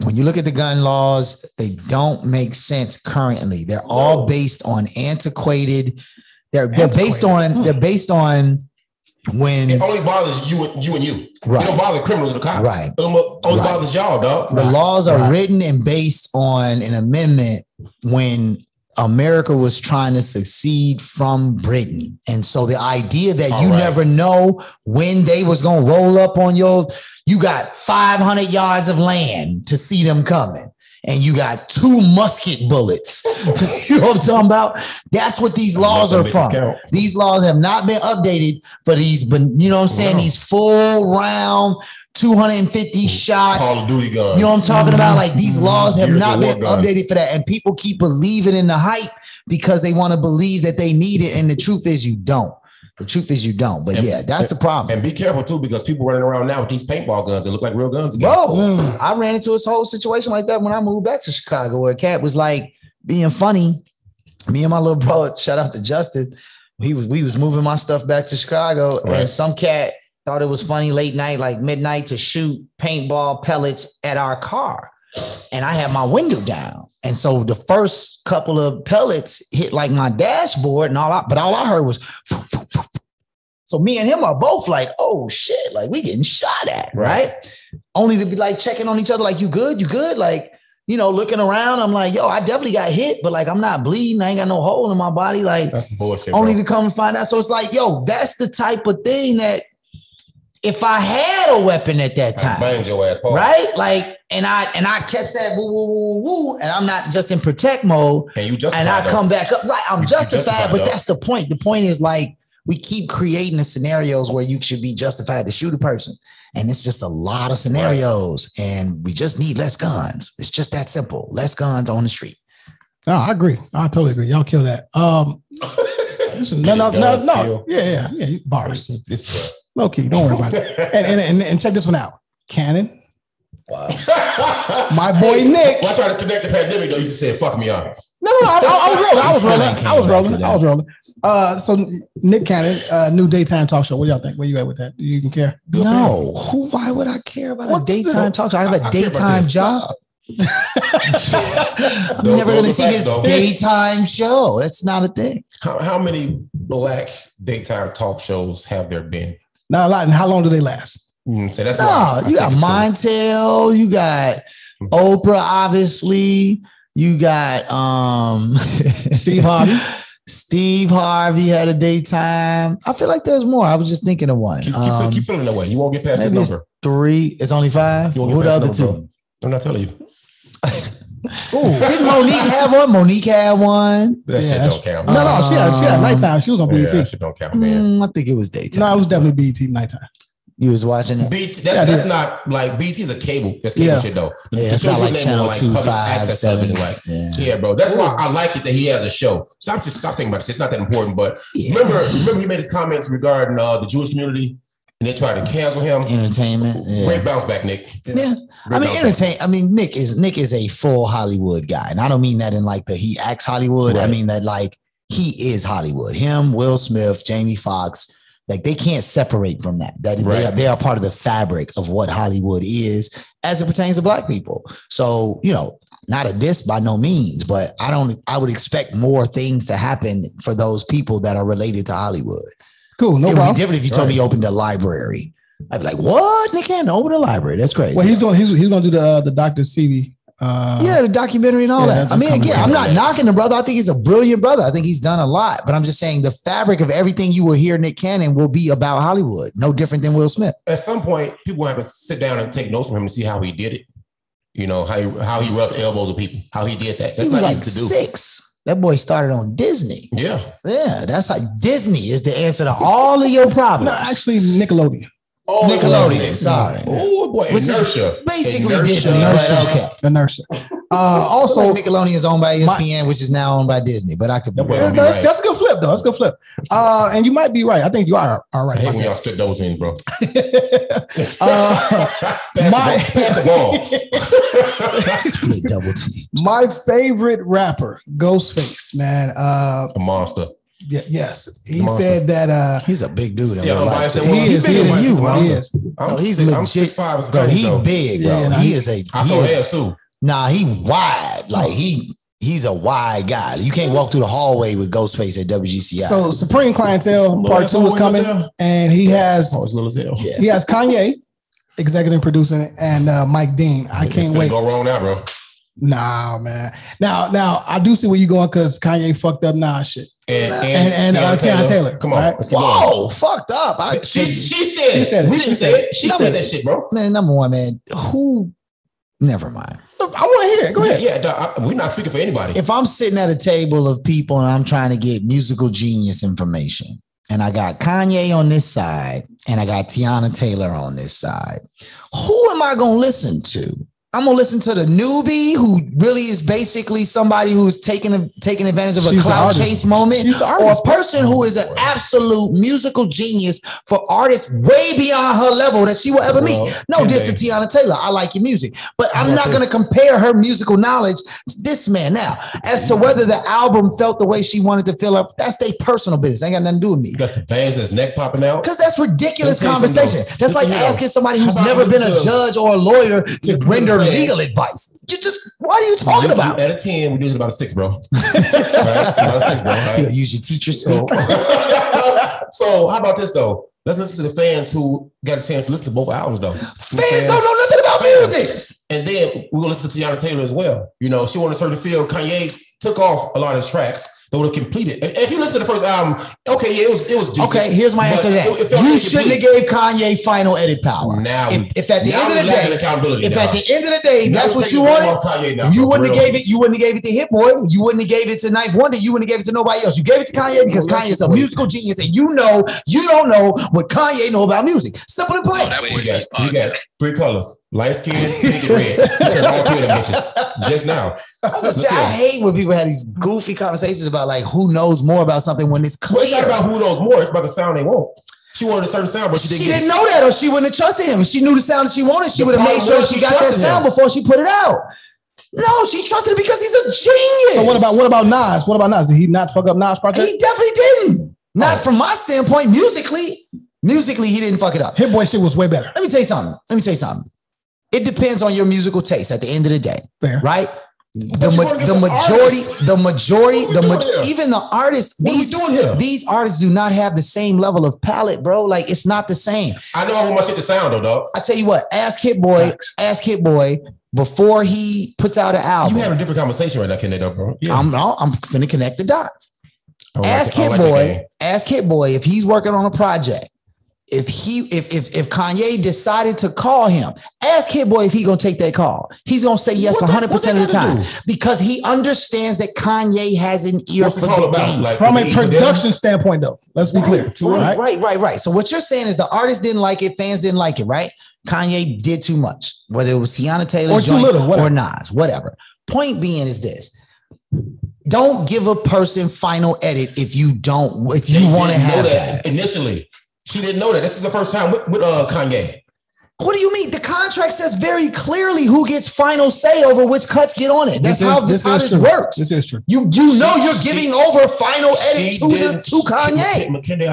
C: when you look at the gun laws, they don't make sense currently. They're all based on antiquated. They're based on when
B: it only bothers you and you. Right. It don't bother criminals or the cops.
C: Right.
B: It only bothers y'all, dog.
C: The laws are written and based on an amendment when America was trying to succeed from Britain. And so the idea that you never know when they was going to roll up on you got 500 yards of land to see them coming. And you got 2 musket bullets. You know what I'm talking about? That's what these laws are from. These laws have not been updated for these, but you know what I'm saying? These full round 250 shot
B: Call of Duty guns.
C: You know what I'm talking about? Like these laws have not been updated for that. And people keep believing in the hype because they want to believe that they need it. And the truth is you don't. The truth is you don't. But that's the problem.
B: And be careful too, because people running around now with these paintball guns that look like real guns again.
C: Bro, I ran into a whole situation like that when I moved back to Chicago, where a cat was like being funny. Me and my little bro, shout out to Justin. We was moving my stuff back to Chicago, and some cat thought it was funny late night, like midnight, to shoot paintball pellets at our car. And I had my window down. And so the first couple of pellets hit like my dashboard and all I heard was, so me and him are both like, oh shit, like we getting shot at, right? Only to be like checking on each other, like, you good? Like, looking around, I'm like, yo, I definitely got hit, but like, I'm not bleeding. I ain't got no hole in my body. Like,
B: that's bullshit,
C: only
B: bro.
C: to come and find out. So it's like, yo, that's the type of thing that if I had a weapon at that time,
B: banged your ass, Paul.
C: right? Like, and I catch that woo, woo, woo, woo, and I'm not just in protect mode, and I come back up, right? I'm justified, but that's the point. The point is, like, we keep creating the scenarios where you should be justified to shoot a person, and it's just a lot of scenarios, and we just need less guns. It's just that simple. Less guns on the street.
A: No, I agree. I totally agree. Y'all kill that. No. Yeah. Bars. Low key. Don't worry about it. And check this one out. Cannon. Wow. My boy Nick.
B: Well, I tried to connect the pandemic though. You just said fuck me up.
A: No. I was rolling. So Nick Cannon, new daytime talk show. What do y'all think? Where you at with that? Do you even care?
C: No. Why would I care about a daytime talk show? I have a daytime job. I'm never going to see his daytime show. That's not a thing.
B: How many black daytime talk shows have there been?
A: Not a lot. And how long do they last?
B: So that's
C: you got Montel, you got Oprah, obviously. You got
A: Steve Harvey.
C: Steve Harvey had a daytime. I feel like there's more. I was just thinking of one.
B: Keep feeling that way. You won't get past this number.
C: 3. It's only 5.
B: Who
C: the other 2?
B: Bro. I'm not telling you.
C: Didn't Monique have one? Monique had one.
B: That shit don't count.
A: No, she had nighttime. She was on BET.
B: That shit don't count, man.
C: I think it was daytime.
A: No, it was definitely BET nighttime.
C: You was watching it?
B: BT, that's not like BT is a cable. That's cable shit though.
C: Yeah, it's not like channel 2, 5, 7.
B: Like, yeah, bro. That's why I like it that he has a show. Stop thinking about this. It's not that important. But remember he made his comments regarding the Jewish community, and they tried to cancel him.
C: Entertainment. Yeah.
B: Great bounce back, Nick.
C: Yeah. Nick is a full Hollywood guy. And I don't mean that in like he acts Hollywood. Right. I mean that like he is Hollywood. Him, Will Smith, Jamie Foxx. Like they can't separate from that. They are part of the fabric of what Hollywood is as it pertains to black people. So, not a diss by no means, but I would expect more things to happen for those people that are related to Hollywood.
A: Cool. No
C: problem. It would be different if you told me
A: he
C: opened a library. I'd be like, what? Nick can't open a library. That's crazy.
A: Well, he's going to do the Dr. Sebi.
C: The documentary and all that. I mean, again, I'm not knocking the brother. I think he's a brilliant brother. I think he's done a lot, but I'm just saying the fabric of everything you will hear Nick Cannon will be about Hollywood. No different than Will Smith.
B: At some point, people have to sit down and take notes from him to see how he did it. How he rubbed elbows with people, how he did that. That's
C: he was like 6. That boy started on Disney.
B: Yeah.
C: That's how Disney is the answer to all of your problems.
A: No, actually, Nickelodeon.
B: Oh,
C: Nickelodeon. Sorry.
B: Oh boy,
C: which
B: Inertia.
C: Is basically Disney. Okay.
A: Inertia. Also,
C: like Nickelodeon is owned by ESPN, which is now owned by Disney. But I could be
A: right. That's a good flip, though. That's a good flip. And you might be right. I think you are right.
B: I hate when y'all split double teams, bro.
A: Pass
B: the ball.
C: Split double teams.
A: My favorite rapper, Ghostface, man.
B: A monster.
A: Yes, he said that
C: he's a big dude.
B: He
C: is bigger than you, bro.
A: He is.
C: He's legit.
B: I'm 6'5",
C: bro. He's big, bro.
A: Yeah,
C: he is a.
B: I throw ass too.
C: Nah, he wide. Like he's a wide guy. You can't walk through the hallway with Ghostface at WGCI.
A: So Supreme Clientele Part 2 is coming, and he has he has Kanye executive producing and Mike Dean. I can't wait.
B: Go wrong now, bro.
A: Nah, man. Now I do see where you're going because Kanye fucked up Nas shit.
B: And
A: Tiana Taylor.
B: Come on.
A: Right?
C: Whoa, fucked up.
B: She said it. We didn't say it. She said that shit, bro.
C: Man, number one, man. Who? Never mind.
A: I want to hear it. Go ahead.
B: Yeah, we're not speaking for anybody.
C: If I'm sitting at a table of people and I'm trying to get musical genius information, and I got Kanye on this side, and I got Tiana Taylor on this side, who am I going to listen to? I'm gonna listen to the newbie who really is basically somebody who's taking advantage of a clout chase moment, or a person who is an absolute musical genius for artists way beyond her level that she will ever meet. No diss to Tiana Taylor. I like your music, but I'm not gonna compare her musical knowledge to this man. Now, as to whether the album felt the way she wanted to feel up, that's their personal business. Ain't got nothing to do with me.
B: You got the veins in his neck popping out.
C: Because that's ridiculous conversation. That's like asking somebody who's never been a judge or a lawyer to render legal advice. What are you talking about?
B: At a 10, we use about a 6, bro. About a 6, bro. Right?
C: You use your teacher speak.
B: So how about this though? Let's listen to the fans who got a chance to listen to both albums though.
C: Fans don't know nothing about music.
B: And then we're gonna listen to Tiana Taylor as well. You know, she wanted a certain feel. Kanye took off a lot of his tracks that would have completed. If you listen to the first album, okay, yeah, it was decent. Okay,
C: here's my answer to that. You shouldn't have gave Kanye final edit power.
B: Now,
C: if at the end of the day, that's what you wanted, you wouldn't have gave it. You wouldn't have gave it to Hit Boy. You wouldn't have gave it to Ninth Wonder. You wouldn't have gave it to nobody else. You gave it to Kanye because Kanye is a musical genius, and you don't know what Kanye know about music. Simple and plain.
B: You got 3 colors: light skin, pink, and red. You turned all 3 of them bitches just now.
C: I hate when people have these goofy conversations about like who knows more about something when it's clear.
B: It's not about who knows more. It's about the sound they want. She wanted a certain sound, but she
C: didn't know that, or she wouldn't have trusted him. If she knew the sound that she wanted, she would have made sure she got that sound before she put it out. No, she trusted him because he's a genius.
A: So what about Nas? What about Nas? Did he not fuck up Nas' project?
C: He definitely didn't. Not from my standpoint. Musically, he didn't fuck it up.
A: Hit Boy shit was way better.
C: Let me tell you something. It depends on your musical taste at the end of the day.
A: Fair.
C: Right? Even the artists, these artists do not have the same level of palette, bro. Like it's not the same.
B: I know how much shit the sound though, dog.
C: I tell you what, ask Hit Boy before he puts out an album.
B: You having a different conversation right now, Kanye, though, bro.
C: Yeah. I'm gonna connect the dots. Ask Hit Boy if he's working on a project. If Kanye decided to call him, ask Hit Boy if he gonna take that call. He's gonna say yes 100% of the time because he understands that Kanye has an ear for the game.
A: Like, from a production standpoint, though, let's be clear.
C: Right. So what you're saying is the artists didn't like it, fans didn't like it, right? Kanye did too much, whether it was Tiana Taylor
A: or too little,
C: or Nas, whatever. Point being is this. Don't give a person final edit if you want to have that.
B: Initially. She didn't know that. This is the first time with Kanye.
C: What do you mean? The contract says very clearly who gets final say over which cuts get on it. That's how this works.
A: This is true.
C: You're giving over final edit to Kanye.
B: McKinney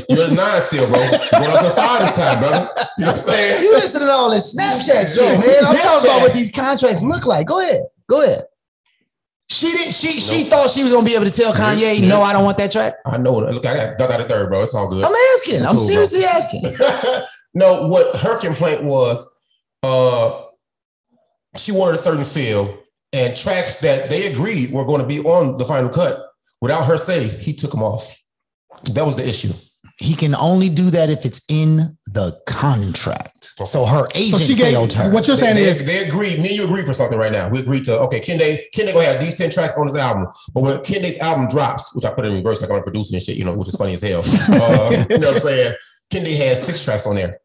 B: You're the 9 still, bro. Going up to 5 this time, brother. You know what I'm saying?
C: You listening to all this Snapchat shit, man. I'm talking about what these contracts look like. Go ahead. She thought she was gonna be able to tell Kanye, no, I don't want that track.
B: I know. Look, I got a third, bro. It's all good.
C: I'm asking. I'm seriously asking.
B: No, what her complaint was, she wanted a certain feel and tracks that they agreed were going to be on the final cut. Without her say, he took them off. That was the issue.
C: He can only do that if it's in the contract. So her agent failed her.
A: What you're saying is
B: they agreed. Me and you agreed for something right now. We agreed to Kende gonna have these 10 tracks on his album, but when Kende's album drops, which I put in reverse like I'm producing and shit, which is funny as hell. You know what I'm saying? Kende has 6 tracks on there.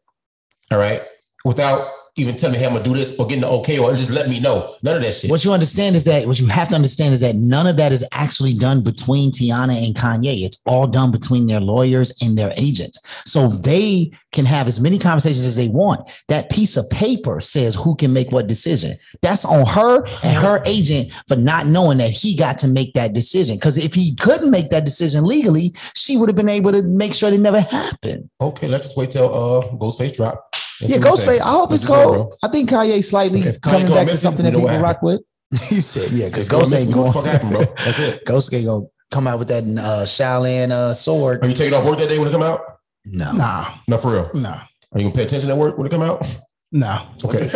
B: All right, without even telling me, hey, I'm gonna do this or getting the okay or just let me know. None of that shit.
C: What you have to understand is that none of that is actually done between Tiana and Kanye. It's all done between their lawyers and their agents. So they can have as many conversations as they want. That piece of paper says who can make what decision. That's on her and her agent for not knowing that he got to make that decision. Because if he couldn't make that decision legally, she would have been able to make sure it never happened.
B: Okay, let's just wait till Ghostface drop.
C: Ghostface. I hope it's cold. I think Kanye slightly coming back to something that people rock with. He said, "Yeah, because Ghost ain't going.
B: What the fuck happened, bro? That's it.
C: Ghost ain't gonna come out with that Shaolin sword."
B: Are you taking off work that day when it come out?
C: No,
B: not for real.
A: No.
B: Are you gonna pay attention at work when it come out?
A: No.
B: Okay.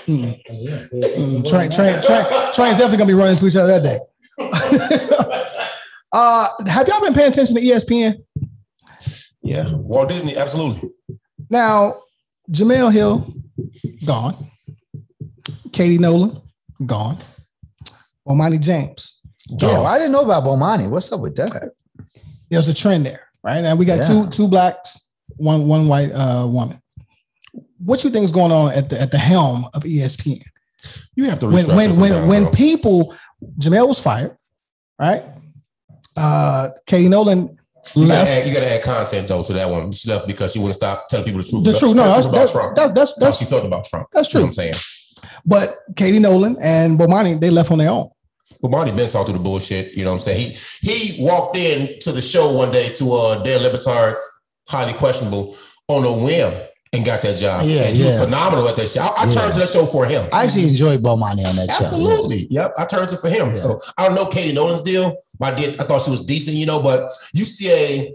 A: Train's definitely gonna be running into each other that day. Have y'all been paying attention to ESPN?
B: Yeah, Walt Disney, absolutely.
A: Now, Jamel Hill, gone. Katie Nolan, gone. Bomani James.
C: Yeah, I didn't know about Bomani. What's up with that?
A: There's a trend there, right? And we got two blacks, one white woman. what you think is going on at the helm of ESPN?
B: You have to
A: when people, Jamel was fired, right? Katie Nolan left.
B: You got to add content though to that one. She left because she wouldn't stop telling people the truth.
A: The truth. No, that's
B: how she felt about Trump.
A: That's true.
B: You know what I'm saying.
A: But Katie Nolan and Bomani, they left on their own.
B: Bomani been saw through the bullshit. You know what I'm saying. He walked in to the show one day to Dan Le Batard's Highly Questionable on a whim and got that job.
C: Yeah,
B: and he was phenomenal at that show. I turned to that show for him.
C: I actually enjoyed Bomani on that show.
B: Absolutely. Yep. I turned to it for him. Yeah. So I don't know Katie Nolan's deal. I thought she was decent, you know, but you see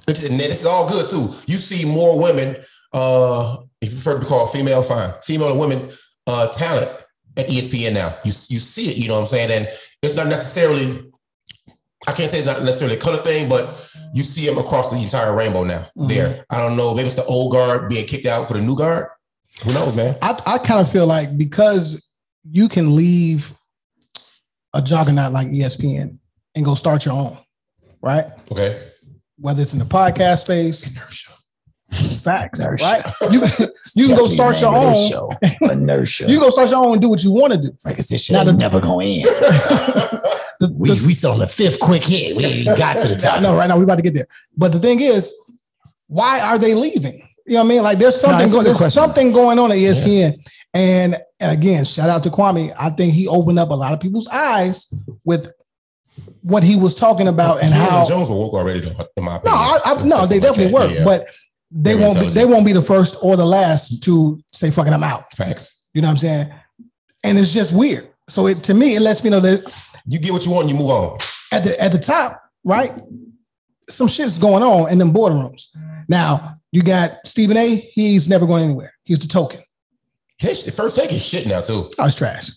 B: and this is all good too. You see more women, if you prefer to be called female, fine. Female and women talent at ESPN now. You see it, you know what I'm saying? And it's not necessarily, I can't say it's not necessarily a color thing, but you see them across the entire rainbow now. There. I don't know, maybe it's the old guard being kicked out for the new guard. Who knows, man?
A: I kind of feel like because you can leave a juggernaut like ESPN and go start your own, right?
B: Okay.
A: Whether it's in the podcast space.
B: Inertia.
A: Facts, right? You can go start your own.
C: Inertia.
A: You can go start your own and do what you want to do.
C: Like, this shit ain't never going in. We still on the fifth quick hit. We ain't got to the top.
A: No, right now we about to get there. But the thing is, why are they leaving? You know what I mean? Like there's something going on at ESPN. Yeah. And again, shout out to Kwame. I think he opened up a lot of people's eyes with what he was talking about and how
B: Jones were woke already, though, in my opinion.
A: No, they definitely were, but they won't be the first or the last to say fucking I'm out.
B: Facts.
A: You know what I'm saying? And it's just weird. So to me, it lets me know that
B: you get what you want and you move on.
A: At the top, right? Some shit's going on in them boardrooms. Now, you got Stephen A. He's never going anywhere. He's the token.
B: The First Take is shit now, too.
A: Oh, it's trash.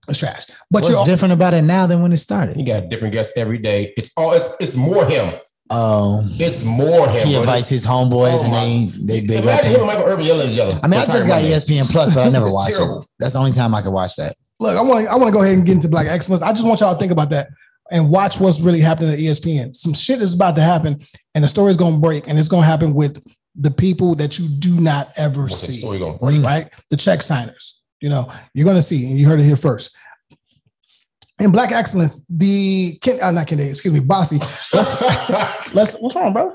A: It's trash. But
C: what's different about it now than when it started?
B: He got different guests every day. It's more him.
C: Oh,
B: it's more him.
C: He invites his homeboys and they big up.
B: Him and Michael Irvin yelling at each other.
C: I mean, I just got ESPN Plus, but I never watched it. That's the only time I can watch that.
A: Look, I want to go ahead and get into Black Excellence. I just want y'all to think about that and watch what's really happening at ESPN. Some shit is about to happen, and the story is going to break, and it's going to happen with the people that you do not ever see. The story going to break, right? The check signers. You know, you're going to see, and you heard it here first. In Black Excellence, Bossy. What's wrong, bro?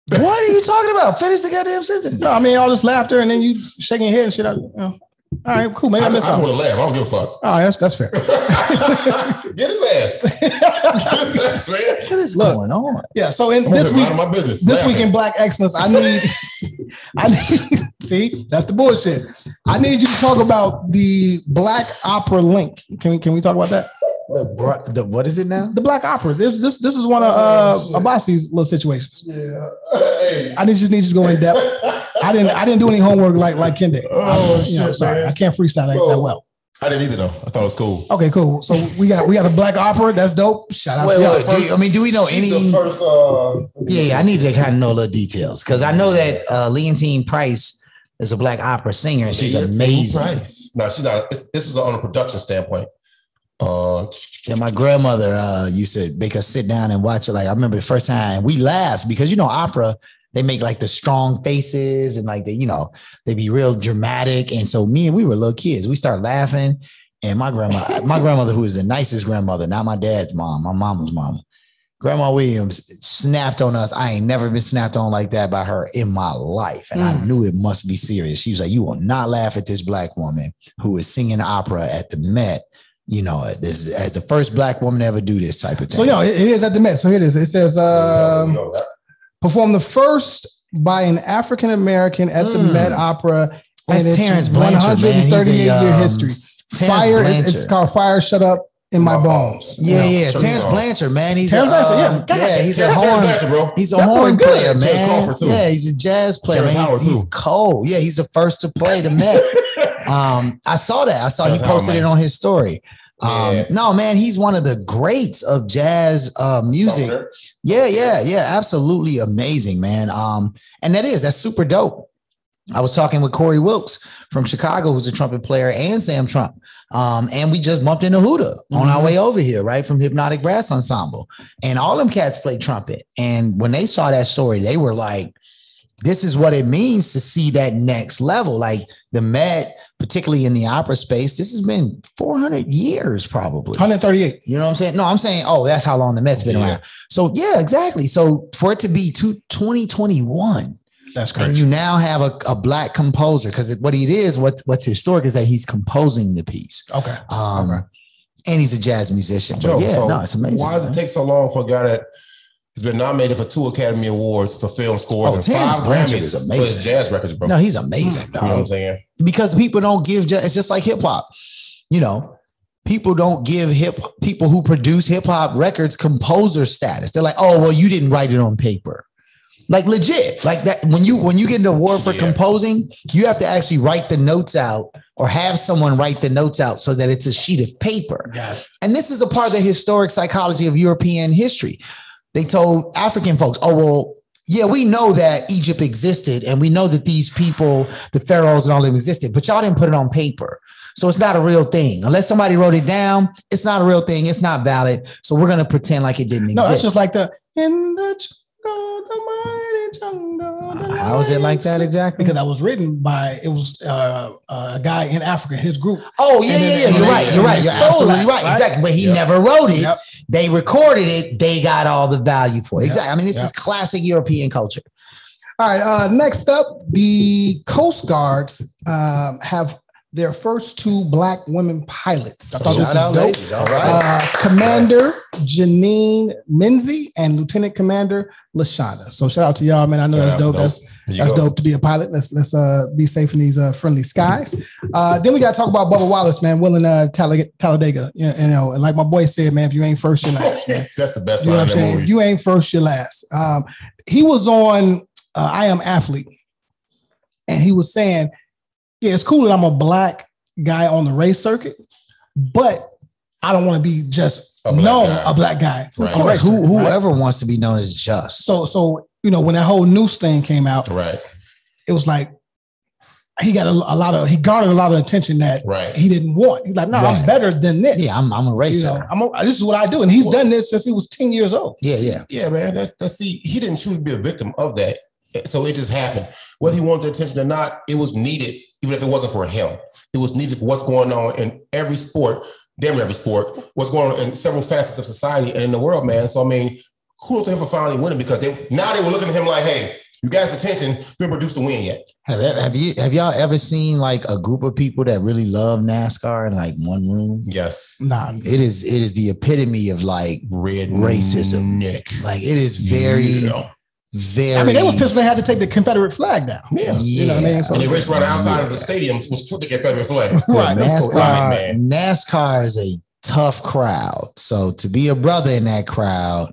C: What are you talking about? Finish the goddamn sentence.
A: No, I mean all this laughter and then you shaking your head and shit. You know. All right, cool. Maybe I missed something.
B: I just want to laugh. I don't give a fuck.
A: All right, that's fair.
B: Get his ass. Get his ass, man.
C: What is going on?
A: Yeah. So in this week in Black Excellence, I need. See, that's the bullshit. I need you to talk about the Black Opera link. Can we talk about that?
C: The what is it now?
A: The Black Opera. This is one of Abasi's little situations.
B: Yeah.
A: I just need you to go in depth. I didn't do any homework like Ken did. Sorry, man. I can't freestyle that well.
B: I didn't either though. I thought it was cool.
A: Okay, cool. So we got a Black Opera. That's dope. Shout out to y'all.
C: Do we know any? Yeah, I need to kind of know the details because I know that Leontine Price is a Black Opera singer and she's amazing.
B: No, she's not. This was on a production standpoint.
C: Yeah, my grandmother used to make us sit down and watch it. Like I remember the first time we laughed because opera. They make like the strong faces and like they be real dramatic. And so we were little kids. We started laughing. And my grandmother, who is the nicest grandmother, not my dad's mom, my mama's mom, Grandma Williams snapped on us. I ain't never been snapped on like that by her in my life. And I knew it must be serious. She was like, you will not laugh at this Black woman who is singing opera at the Met. As the first Black woman to ever do this type of thing.
A: So, it is at the Met. So here it is. It says, performed the first by an African-American at the Met Opera.
C: That's
A: and
C: Terrence Blanchard,
A: 138-year history. Fire, it's called Fire Shut Up in My Bones.
C: Yeah. Terrence Blanchard, man. He's
A: Terrence Blanchard,
C: he's a horn. He's a horn player, man. Yeah, he's a jazz player, man. He's cold. Yeah, he's the first to play the Met. I saw that. I saw he posted it on his story. No, man, he's one of the greats of jazz music. Yeah, absolutely amazing, man. And that's super dope. I was talking with Corey Wilkes from Chicago, who's a trumpet player, and Sam Trump. And we just bumped into Huda on our way over here, right, from Hypnotic Brass Ensemble. And all them cats play trumpet. And when they saw that story, they were like, this is what it means to see that next level. Like the Met, particularly in the opera space, this has been 400 years, probably
A: 138.
C: You know what I'm saying? No, I'm saying, oh, that's how long the Met's been around. So yeah, exactly. So for it to be 2021,
A: that's crazy.
C: And you now have a black composer, because what it is, what's historic is that he's composing the piece.
A: Okay.
C: And he's a jazz musician. But it's amazing.
B: Why does it take so long for a guy that has been nominated for 2 Academy Awards for film scores and 5 Grammys for his jazz records, bro?
C: No, he's amazing.
B: You know what I'm saying?
C: Because people don't give it's just like hip hop. You know, people don't give people who produce hip hop records composer status. They're like, oh, well, you didn't write it on paper. Like legit, like that. When you get an award for composing, you have to actually write the notes out or have someone write the notes out so that it's a sheet of paper. And this is a part of the historic psychology of European history. They told African folks, oh, well, yeah, we know that Egypt existed and we know that these people, the pharaohs and all them existed, but y'all didn't put it on paper. So it's not a real thing. Unless somebody wrote it down, it's not a real thing. It's not valid. So we're going to pretend like it didn't exist.
A: No, that's just like in the jungle, the mighty jungle.
C: How is it like that exactly?
A: Because that was written by, it was a guy in Africa, his group.
C: Oh, yeah. You're right. You're absolutely right. Exactly. But he never wrote it. Yep. They recorded it. They got all the value for it. Exactly. I mean, this is classic European culture.
A: All right. Next up, the Coast Guards have their first 2 black women pilots. I thought this was dope. All right. Commander Janine Menzie and Lieutenant Commander LaShonda. So shout out to y'all, man. I know that's dope. That's dope to be a pilot. Let's be safe in these friendly skies. Then we got to talk about Bubba Wallace, man. Willing Talladega. You know, and like my boy said, man, if you ain't first, you're last, man.
B: That's the best
A: line.
B: You know what
A: I'm saying? If you ain't first, you're last. He was on I Am Athlete, and he was saying, yeah, it's cool that I'm a black guy on the race circuit, but I don't want to be just a black guy.
C: Right. Of course, whoever wants to be known as just.
A: So you know, when that whole noose thing came out, it was like he garnered a lot of attention that he didn't want. He's like, no, I'm better than this.
C: Yeah, I'm a racer.
A: You know, this is what I do, and he's done this since he was 10 years old.
B: Yeah, man. That's he didn't choose to be a victim of that. So it just happened. Whether he wanted the attention or not, it was needed, even if it wasn't for him. It was needed for what's going on in every sport, damn every sport, what's going on in several facets of society and in the world, man. So, I mean, kudos to him for finally winning, because they were looking at him like, hey, you guys' attention, you haven't produced the win yet.
C: Have y'all ever seen like a group of people that really love NASCAR in like one room?
B: Yes.
C: Nah. It is the epitome of like
B: red
C: racism. Like it is very... Very.
A: I mean, they were pissed they had to take the Confederate flag down.
B: Yeah.
A: You know what I mean? So,
B: and they raced right outside of the stadiums was put the Confederate flag.
C: Right. NASCAR is a tough crowd. So to be a brother in that crowd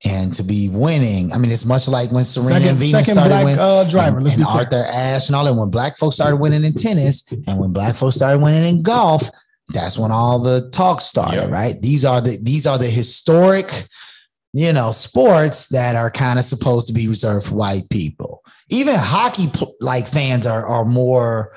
C: and to be winning, I mean, it's much like when Serena and Venus started winning.
A: Driver,
C: and Arthur Ashe and all that. When black folks started winning in tennis and when black folks started winning in golf, that's when all the talk started, right? These are the historic, you know, sports that are kind of supposed to be reserved for white people. Even hockey fans are more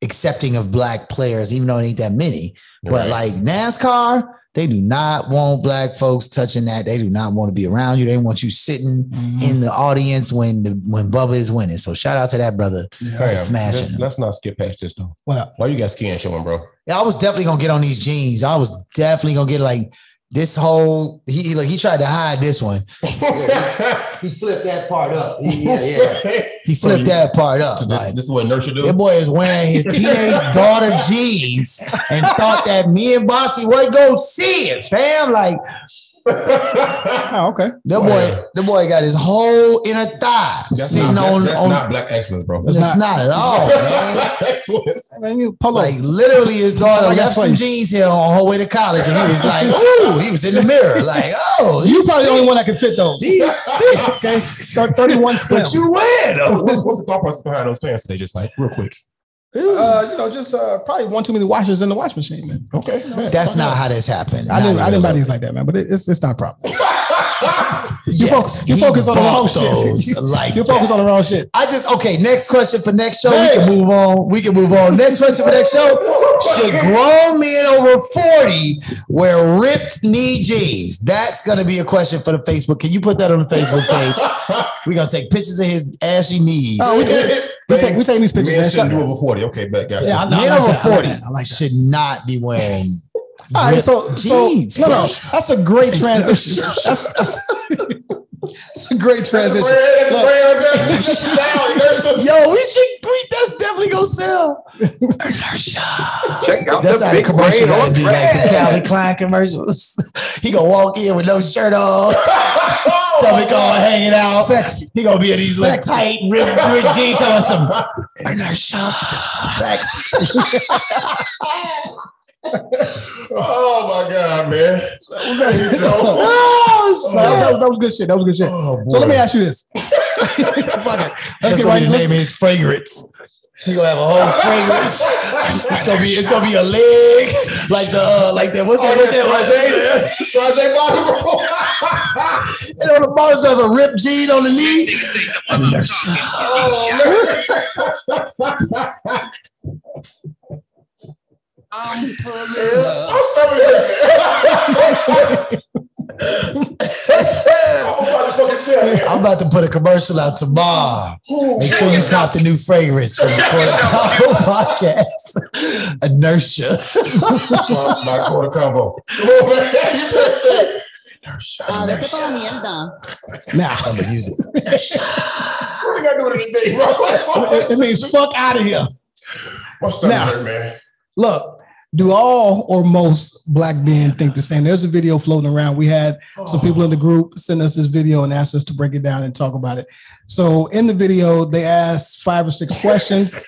C: accepting of black players, even though it ain't that many. But like NASCAR, they do not want black folks touching that. They do not want to be around you. They want you sitting in the audience when Bubba is winning. So shout out to that brother. Smashing.
B: Let's not skip past this though. Why you got skin showing, bro?
C: Yeah, I was definitely gonna get on these jeans. I was definitely gonna get like this whole he tried to hide this one. He flipped that part up. He flipped that part up.
B: So this is what Inertia do?
C: That boy is wearing his teenage daughter jeans and thought that me and Bossy wasn't gonna see it, fam. Like,
A: okay.
C: The boy got his whole inner thigh sitting on.
B: That's not black excellence, bro.
C: That's not at all, man.
A: You pull
C: like literally, his daughter left some jeans here on her way to college, and he was like, "Ooh!" He was in the mirror, like, "Oh,
A: you probably the only one that can fit those." Okay, start 31 slim.
C: But you win.
B: What's the thought process behind those pants? They just like real quick.
A: Just probably one too many washers in the wash machine, man.
B: Okay,
C: that's not how this happened.
A: I didn't buy these like that, man. But it's not a problem. You focus on the wrong shit. You focus on the wrong shit.
C: Next question for next show. We can move on. Next question for next show. Should grown men over 40 wear ripped knee jeans? That's gonna be a question for the Facebook. Can you put that on the Facebook page? We're gonna take pictures of his ashy knees.
A: We take these pictures.
B: Men shouldn't do over 40. Okay, bet, guys.
C: Yeah, men over 40 should not be wearing.
A: All right, jeans. No, that's a great transition. It's a great transition.
C: Yo, that's definitely gonna sell. Inertia.
H: Check out
C: that's
H: the
C: how
H: big
C: the commercial
H: brain
C: gotta
H: on
C: be like the Calvin Klein commercials. He gonna walk in with no shirt on, stomach all hanging out.
A: Sexy.
C: He gonna be in these little tight ripped jeans on some inertia.
B: Oh my God, man.
A: That was good shit. That was good shit. So let me ask you this.
C: Let's get right. Name is fragrance. He gonna have a whole fragrance. It's gonna be a leg like that. What's that?
B: Rajay Bobby.
C: And on the bottom, it's gonna have a ripped jean on the knee.
B: I'm
C: about to put a commercial out tomorrow. Make sure you cop the new fragrance from the Convo podcast. Inertia.
B: My quarter combo. Inertia.
C: Now I'm gonna use it. Inertia.
B: What do you gotta do with anything, bro?
A: It means fuck out of here.
B: What's that, man?
A: Look, do all or most black men think the same? There's a video floating around. We had some people in the group send us this video and ask us to break it down and talk about it. So in the video, they asked 5 or 6 questions,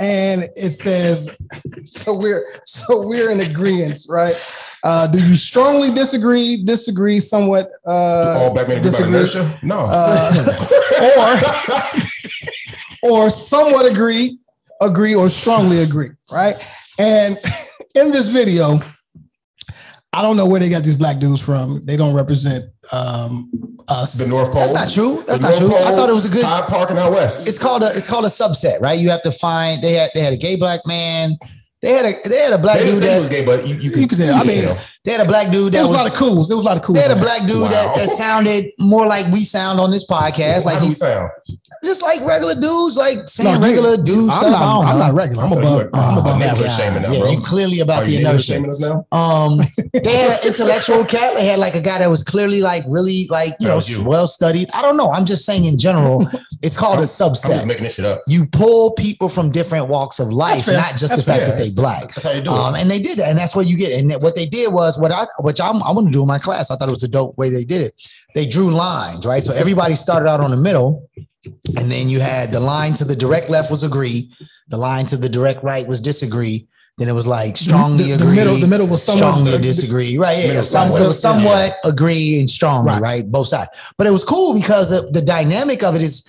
A: and it says, so we're in agreement, right? Do you strongly disagree, somewhat?
B: All black men agree about inertia? No.
A: Or somewhat agree, or strongly agree, right? And in this video, I don't know where they got these black dudes from. They don't represent us.
B: The North Pole.
C: That's not true. That's not true. I thought it was a good
B: Hyde Park and out west.
C: It's called a subset, right? You have to find. They had a gay black man. They had a black dude that
B: was gay, but you could
C: tell. I mean, they had a black dude that
A: was a lot of cools. There was a lot of cools.
C: They had a black dude that sounded more like we sound on this podcast. Like
B: he sound.
C: Just like regular dudes, like saying regular dudes.
A: I'm not regular. I'm above
B: shaming now,
C: bro. You clearly about the inertia. They had an intellectual cat. They had like a guy that was clearly like really like well studied. I don't know. I'm just saying in general, it's called a subset.
B: I'm just making this shit up.
C: You pull people from different walks of life, not just the fact that they black.
B: That's how you do it.
C: And they did that, and that's what you get. And what they did was which I'm going to do in my class. I thought it was a dope way they did it. They drew lines, right? So everybody started out on the middle. And then you had the line to the direct left was agree. The line to the direct right was disagree. Then it was like strongly agree.
A: The middle was
C: strongly disagree. Right. Yeah. It was somewhat agree and strongly, right? Both sides. But it was cool because the dynamic of it is,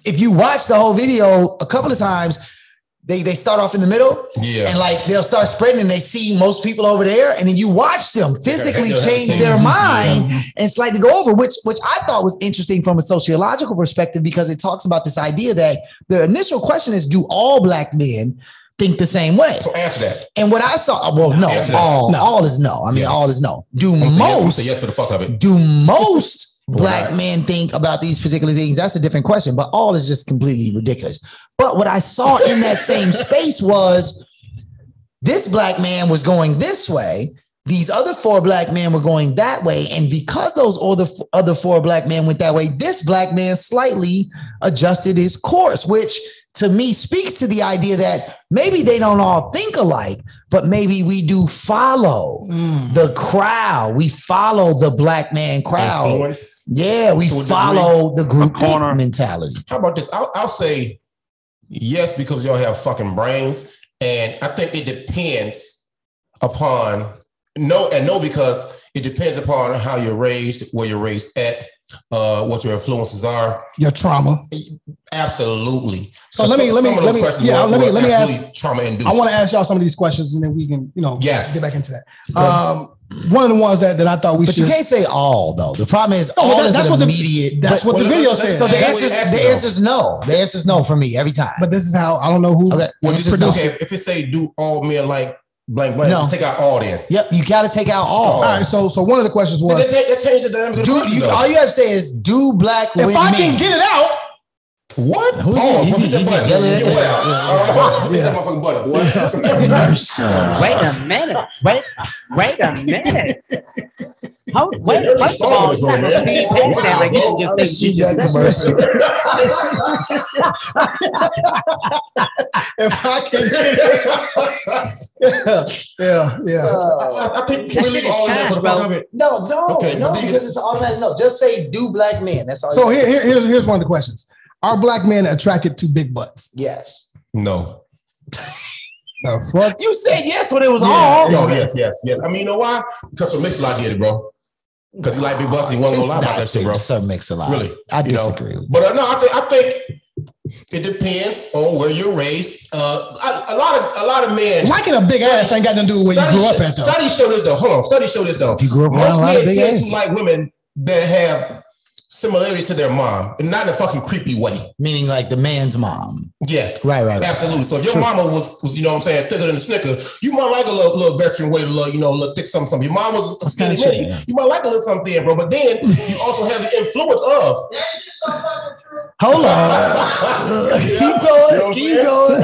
C: if you watch the whole video a couple of times, they start off in the middle, and like they'll start spreading, and they see most people over there, and then you watch them physically change their mind and slightly go over, which I thought was interesting from a sociological perspective, because it talks about this idea that the initial question is, do all black men think the same way?
B: So answer that.
C: And what I saw, well, no, all is no. I mean, all is no. Do most
B: yes for the fuck of it?
C: Do most black men think about these particular things? That's a different question, but all is just completely ridiculous. But what I saw in that same space was this black man was going this way. These other 4 black men were going that way. And because those other 4 black men went that way, this black man slightly adjusted his course, which to me speaks to the idea that maybe they don't all think alike, but maybe we do follow the crowd. We follow the black man crowd.
B: Influence.
C: Yeah, we follow the group mentality.
B: How about this? I'll say yes, because y'all have fucking brains. And I think it depends upon no, because it depends upon how you're raised, where you're raised at, what your influences are,
A: your trauma.
B: Absolutely.
A: So let me ask.
B: Trauma induced.
A: I want to ask y'all some of these questions, and then we can, get back into that.
B: Okay.
A: One of the ones that I thought we should.
C: But you can't say all though. The problem is all is an immediate.
A: That's what the video says.
C: So the answer is no. The answer is no for me every time.
A: But this is how I don't know who.
B: Okay. Well, if it say do all men like blank, just take out all then.
C: Yep, you got to take out all.
A: All right. So one of the questions was
B: that changed the dynamic.
C: All you have to say is do black women.
A: If I can get it out.
B: What?
C: Who's
J: Wait a minute. Wait a minute. First of all, it's not gonna be that like you just say you just commercial.
A: If I can
B: I think
J: that shit is trash, bro.
C: No, because it's automatic. No, just say do black men. That's all.
A: So here's one of the questions. Are black men attracted to big butts?
C: Yes.
B: No.
C: You said yes when it was all.
B: No, yes. I mean, you know why? Because Sir Mix-a-Lot did it, bro. Because he like big butts and he wasn't gonna lie about that shit, bro.
C: Sir Mix-a-Lot.
B: Really?
C: I disagree.
B: But no, I think it depends on where you're raised. A lot of men
A: liking a big ass ain't got nothing to do with where you grew up at, though.
B: Studies show this though.
C: If you grew up around a lot of big ass,
B: tend to like women that have similarities to their mom, and not in a fucking creepy way.
C: Meaning like the man's mom.
B: Yes.
C: Right.
B: Absolutely. So if your mama was, you know what I'm saying, thicker than a Snicker, you might like a little veteran way, a little thick something. Your mom was a skinny lady. You might like a little something thin, bro. But then you also have the influence of.
C: Hold on. Keep going.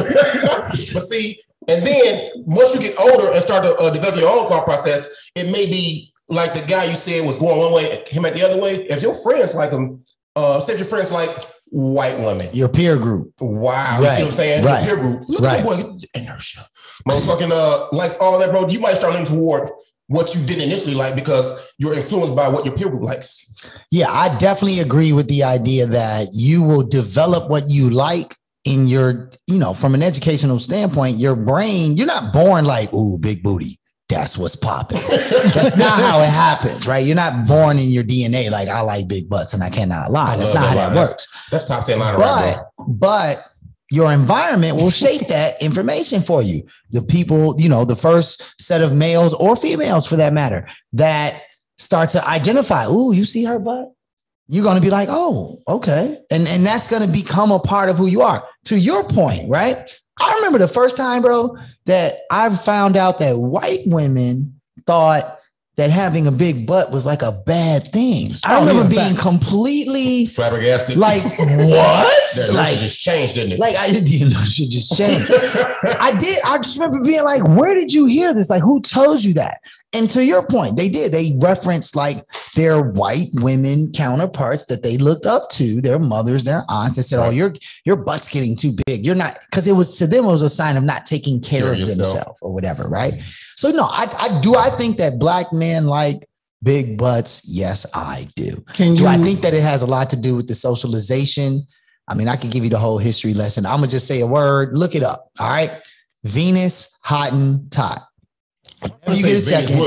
B: But see, and then once you get older and start to develop your own thought process, it may be like the guy you said was going one way, him at the other way. If your friends like him, say if your friends like white women,
C: your peer group.
B: Wow, you see what I'm saying?
C: Right.
B: Your peer group. Look at that boy, inertia. Motherfucking likes all that, bro. You might start leaning toward what you didn't initially like because you're influenced by what your peer group likes.
C: Yeah, I definitely agree with the idea that you will develop what you like in your, from an educational standpoint, your brain. You're not born like, ooh, big booty. That's what's popping. That's not how it happens, right? You're not born in your DNA like I like big butts and I cannot lie. That's not how that works.
B: That's top 10 line right, bro.
C: But your environment will shape that information for you. The people, the first set of males or females for that matter, that start to identify, ooh, you see her butt? You're going to be like, oh, okay. And that's going to become a part of who you are. To your point, right? I remember the first time, bro, that I found out that white women thought that having a big butt was like a bad thing. I remember being completely
B: flabbergasted.
C: Like, what?
B: That just changed, didn't it?
C: Like, I didn't know shit just changed. I did. I just remember being like, where did you hear this? Like, who told you that? And to your point, they did. They referenced like their white women counterparts that they looked up to, their mothers, their aunts. They said, oh, your butt's getting too big. You're not, because it was, to them, it was a sign of not taking care of themselves or whatever, right? So no, I think that black men like big butts? Yes, I do. Do I think that it has a lot to do with the socialization? I mean, I could give you the whole history lesson. I'm gonna just say a word. Look it up. All right. Venus Hottentot. Whenever you get a second,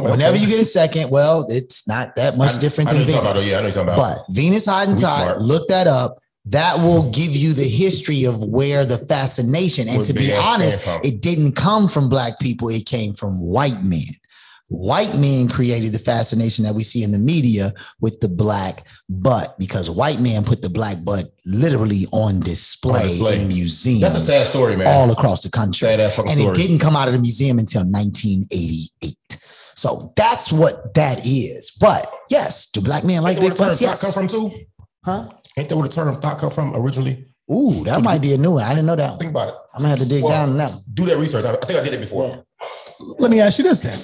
C: whenever you get a second, well, it's not that much different than Venus.
B: I know you're talking about.
C: But Venus Hottentot, look that up. That will give you the history of where the fascination. And to be honest, it didn't come from black people. It came from white men. White men created the fascination that we see in the media with the black butt, because white men put the black butt literally on display in museums.
B: That's a sad story, man.
C: All across the country.
B: And
C: story. It didn't come out of the museum until 1988. So that's what that is. But yes, do black men like big butts? Yes.
B: Come from too?
C: Huh?
B: Ain't that where the term thought come from originally?
C: Ooh, that might be a new one. I didn't know that.
B: Think about it.
C: I'm gonna have to dig down on that.
B: Do that research. I think I did it before.
C: Yeah.
A: Let me ask you this then.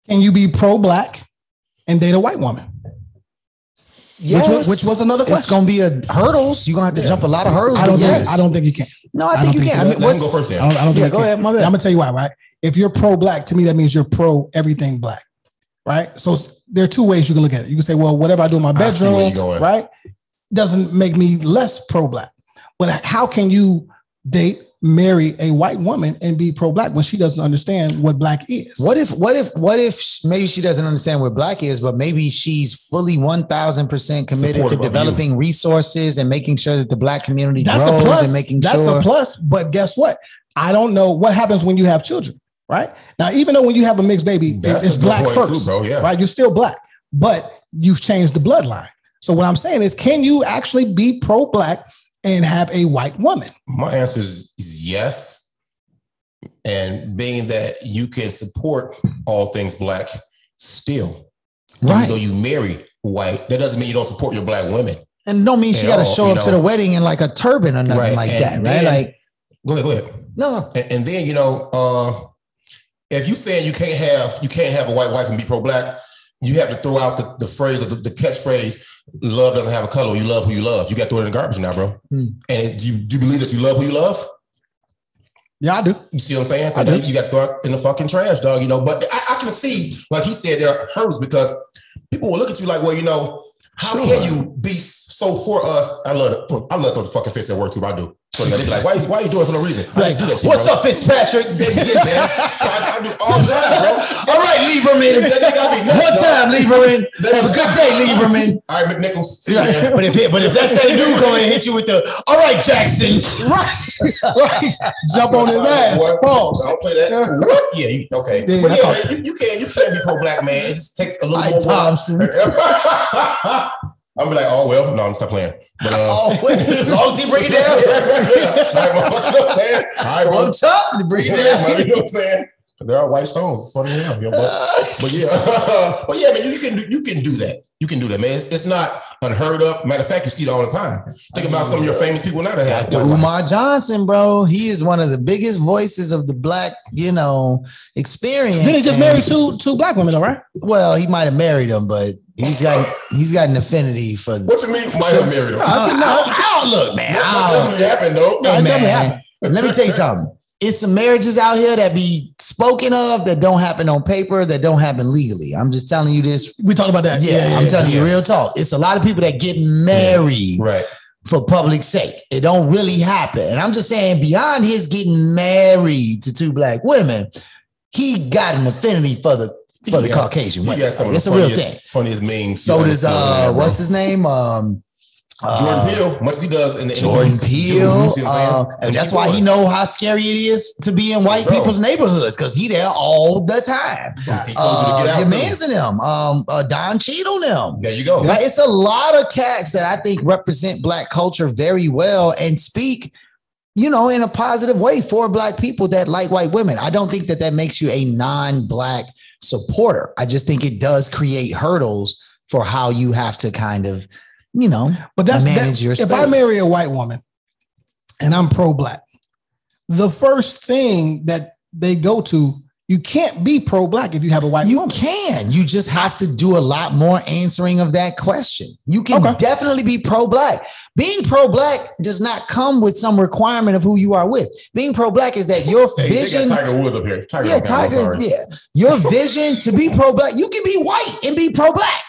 A: Can you be pro-black and date a white woman?
C: Yes.
A: Which was another question.
C: It's gonna be hurdles. You're gonna have to jump a lot of hurdles.
A: I don't think you can.
C: No, I think you can. I mean,
B: let's go first then.
A: I don't think
C: go ahead. My bad.
A: I'm gonna tell you why, right? If you're pro-black, to me, that means you're pro everything black, right? So there are two ways you can look at it. You can say, well, whatever I do in my bedroom, right, doesn't make me less pro-black. But how can you date marry a white woman and be pro-black when she doesn't understand what black is?
C: What if maybe she doesn't understand what black is, but maybe she's fully 1,000% committed to developing resources and making sure that the black community grows and making sure.
A: That's a plus. But guess what? I don't know what happens when you have children, right? Now, even though when you have a mixed baby, it's black first, too, bro. Yeah. Right? You're still black, but you've changed the bloodline. So what I'm saying is, can you actually be pro-black and have a white woman?
B: My answer is yes. And being that you can support all things black still, right? Even though you marry white, that doesn't mean you don't support your black women.
C: And don't mean she got to show up to the wedding in like a turban or nothing like that, right? Like,
B: go ahead.
C: No.
B: And then, you know, if you saying you can't have a white wife and be pro-black, you have to throw out the phrase or the catchphrase, love doesn't have a color. You love who you love. You got to throw it in the garbage now, bro. And do you believe that you love who you love?
A: Yeah, I do.
B: You see what I'm saying? So then you got to throw it in the fucking trash, dog, you know. But I can see, like he said, there are hurdles because people will look at you like, well, you know, how can you be so for us? I love to throw the fucking fist at work too, I do. So they be like, why are you doing it for no reason?
C: Like, do that shit, what's up, Fitzpatrick?
B: I do all that, bro.
C: All right, Lieberman. One time, Lieberman. Have a good day, Lieberman.
B: All right, McNichols.
C: Yeah. But if that same dude go and hit you with the, all right, Jackson.
A: Right. Jump on his ass.
B: Pause. I don't play that. What? Yeah, okay. But yeah, you can't be pro-black, man. It just takes a little more
C: Thompson.
B: I'm be like, oh well, no, I'm stop playing. But,
C: as long as he bring it down.
B: All right,
C: on top, bring it down.
B: You know what I'm saying? There are white stones. It's funny enough, you know, but yeah, man, you can do that. You can do that, man. It's not unheard of. Matter of fact, you see it all the time. Think about some of your famous people now that have.
C: Dr. Umar Johnson, bro. He is one of the biggest voices of the black, experience.
A: Then he just married two black women, all right?
C: Well, he might have married them, but he's got an affinity for.
B: What you mean? Might have married them?
C: I don't look, man.
B: That definitely happened, though.
C: Hey, man. Let me tell you something. It's some marriages out here that be spoken of that don't happen on paper, that don't happen legally. I'm just telling you this.
A: We talk about that.
C: Yeah, I'm telling you real talk. It's a lot of people that get married for public sake. It don't really happen. And I'm just saying, beyond his getting married to two black women, he got an affinity for the Caucasian women. It's a real thing.
B: Funniest memes.
C: So does what's his name?
B: Jordan Peele, much as he does in the
C: Jordan Peele, and that's why he know how scary it is to be in white people's neighborhoods because he there all the time.
B: He told you to get out.
C: Your man's in them, Don Cheadle them.
B: There you go.
C: Like, it's a lot of cats that I think represent black culture very well and speak, in a positive way for black people that like white women. I don't think that makes you a non-black supporter. I just think it does create hurdles for how you have to kind of but manage your space.
A: If I marry a white woman and I'm pro-black, the first thing that they go to, you can't be pro-black if you have a white woman.
C: You can. You just have to do a lot more answering of that question. You can definitely be pro-black. Being pro-black does not come with some requirement of who you are with. Being pro-black is that your vision.
B: Tiger Woods up here.
C: Your vision to be pro-black. You can be white and be pro-black.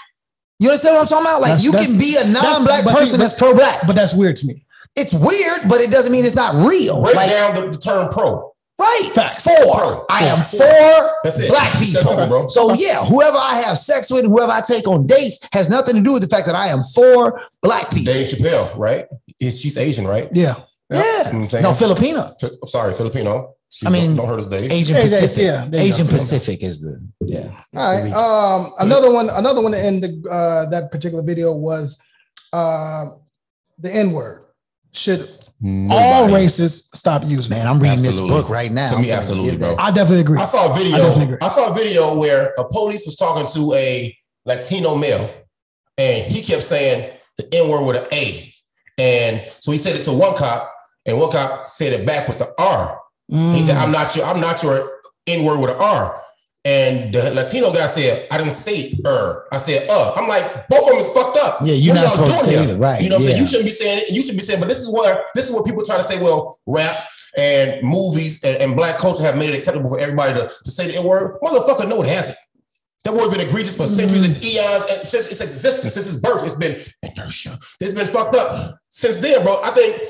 C: You understand what I'm talking about? Like, you can be a non-black person that's pro-black.
A: But that's weird to me.
C: It's weird, but it doesn't mean it's not real.
B: Break down the term pro.
C: Right.
A: Facts.
C: I am for black people. So yeah, whoever I have sex with, whoever I take on dates has nothing to do with the fact that I am for black people.
B: Dave Chappelle, right? She's Asian, right?
A: Yeah.
C: Yeah. You know no, Filipino.
B: Sorry, Filipino.
C: Don't
B: hurt us, Dave.
C: Asian Pacific. Asian Pacific is the
A: All right. Another one in that particular video was the N-word. Should all races stop using?
C: Man, I'm reading this book right now.
B: To me, absolutely, bro.
A: I definitely agree.
B: I saw a video where a police was talking to a Latino male, and he kept saying the N-word with an A, and so he said it to one cop, and one cop said it back with the R. He said, I'm not your N-word with an R. And the Latino guy said, I didn't say I said I'm like, both of them is fucked up.
C: Yeah, you're not supposed to say that, right?
B: You know what I'm saying? You shouldn't be saying it. You should be saying, but this is what people try to say, well, rap and movies and black culture have made it acceptable for everybody to say the N-word. Motherfucker, no, it hasn't. That word's been egregious for centuries and eons, and since its existence, since its birth, it's been inertia. It's been fucked up since then, bro. I think,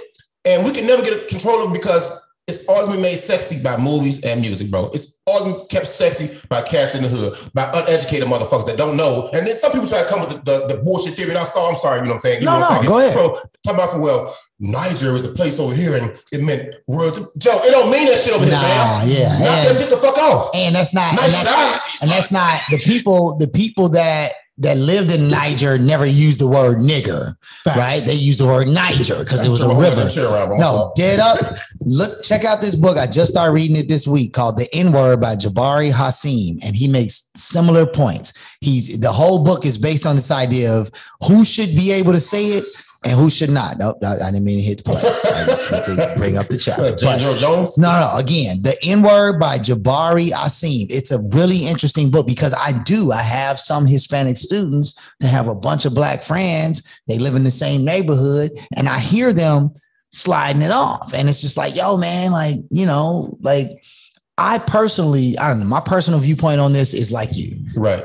B: and we can never get control of it because It's all gonna be made sexy by movies and music, bro. It's all gonna be kept sexy by cats in the hood, by uneducated motherfuckers that don't know. And then some people try to come with the bullshit theory. And I'm sorry, you know what I'm saying?
C: No, go ahead.
B: Bro, talk about some, well, Niger is a place over here and it meant world. Joe, it don't mean that shit over here, man.
C: Yeah.
B: Knock that shit the fuck off.
C: And that's not, and that's not the people that lived in Niger never used the word nigger, right? They used the word Niger because it was a river. No, dead up. Look, check out this book. I just started reading it this week called The N-Word by Jabari Hassim, and he makes similar points. The whole book is based on this idea of who should be able to say it and who should not. Nope, I didn't mean to hit the play. I just meant to bring up the chapter.
B: Joe Jones?
C: No. Again, The N-Word by Jabari Hassim. It's a really interesting book because I have some Hispanic students that have a bunch of black friends. They live in the same neighborhood, and I hear them sliding it off. And it's just like, yo, man, like, you know, like I don't know, my personal viewpoint on this is like you.
B: Right.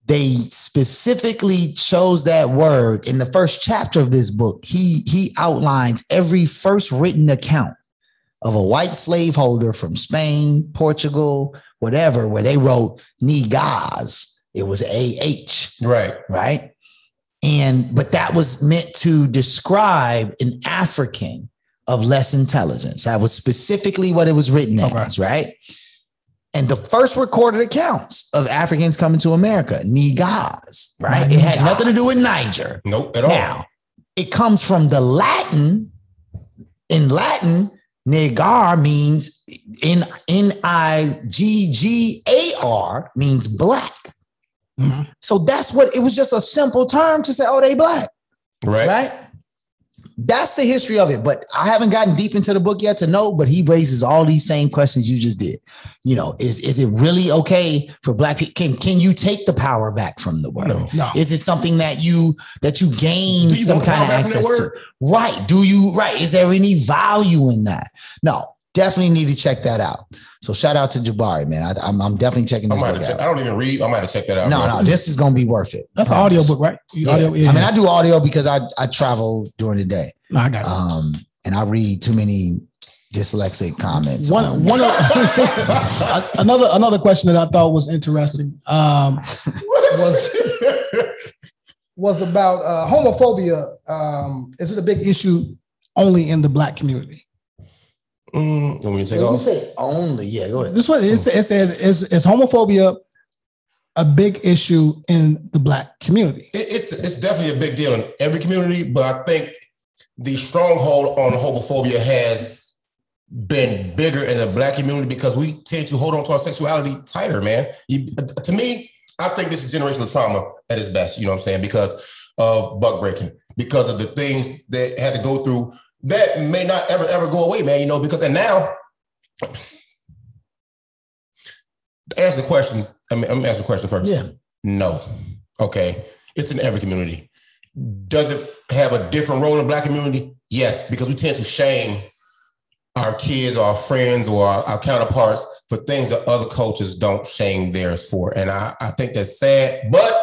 C: They specifically chose that word in the first chapter of this book. He outlines every first written account of a white slaveholder from Spain, Portugal, whatever, where they wrote niggas. It was AH. Right. But that was meant to describe an African of less intelligence. That was specifically what it was written as, right? And the first recorded accounts of Africans coming to America, niggas, right? It had nothing to do with Niger.
B: Nope, at all.
C: Now, it comes from the Latin. In Latin, nigar means Niggar means black. Mm-hmm. So that's what it was, just a simple term to say, oh, they black. Right. That's the history of it. But I haven't gotten deep into the book yet to know, but he raises all these same questions you just did. You know, is it really okay for black people? Can you take the power back from the word?
B: No.
C: Is it something that you gain some kind of access to? Right. Is there any value in that? No. Definitely need to check that out. So shout out to Jabari, man. I'm definitely checking this book out.
B: I don't even read. I might have to check that out.
C: No, this is going to be worth it.
A: That's an audio book, right?
C: Audio, yeah. I mean, I do audio because I travel during the day.
A: No, I got
C: it. And I read too many dyslexic comments.
A: Another question that I thought was interesting was about homophobia. Is it a big issue only in the black community?
B: Want me to take off?
C: You say only, yeah. Go ahead.
A: This one it says is homophobia a big issue in the black community?
B: It's definitely a big deal in every community, but I think the stronghold on homophobia has been bigger in the black community because we tend to hold on to our sexuality tighter, man. To me, I think this is generational trauma at its best. You know what I'm saying? Because of buck breaking, because of the things that had to go through. That may not ever go away, man, you know, and now, to answer the question, I'm answer the question first.
C: Yeah.
B: No. Okay. It's in every community. Does it have a different role in the black community? Yes, because we tend to shame our kids or our friends or our counterparts for things that other cultures don't shame theirs for. And I think that's sad, but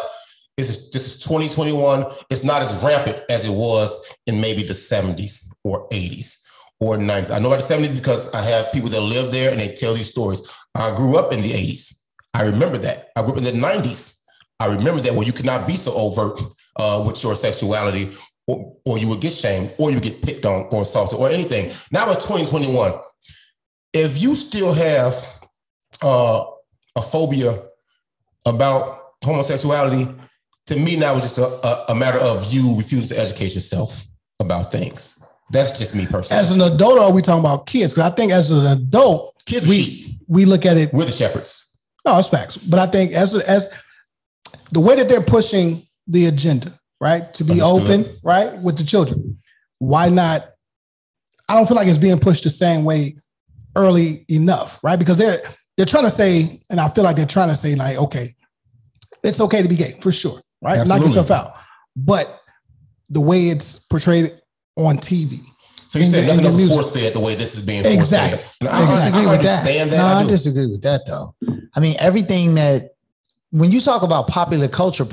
B: this is 2021. It's not as rampant as it was in maybe the 70s or 80s or 90s. I know about the 70s because I have people that live there and they tell these stories. I grew up in the 80s. I remember that. I grew up in the 90s. I remember that where you could not be so overt with your sexuality or you would get shamed or you would get picked on or assaulted or anything. Now it's 2021. If you still have a phobia about homosexuality, to me now it's just a matter of you refusing to educate yourself about things. That's just me personally.
A: As an adult, or are we talking about kids? Because I think as an adult,
B: kids
A: we look at it.
B: We're the shepherds.
A: No, it's facts. But I think as the way that they're pushing the agenda, right, to be open, right, with the children, why not? I don't feel like it's being pushed the same way early enough, right? Because they're trying to say, and I feel like they're trying to say, like, okay, it's okay to be gay for sure, right?
B: Absolutely.
A: Knock yourself out. But the way it's portrayed on TV.
B: So you said nothing was force-fed the way this is being force-fed.
A: Exactly.
C: I disagree with that.
B: No,
C: I disagree with that, though. I mean, everything that, when you talk about popular culture,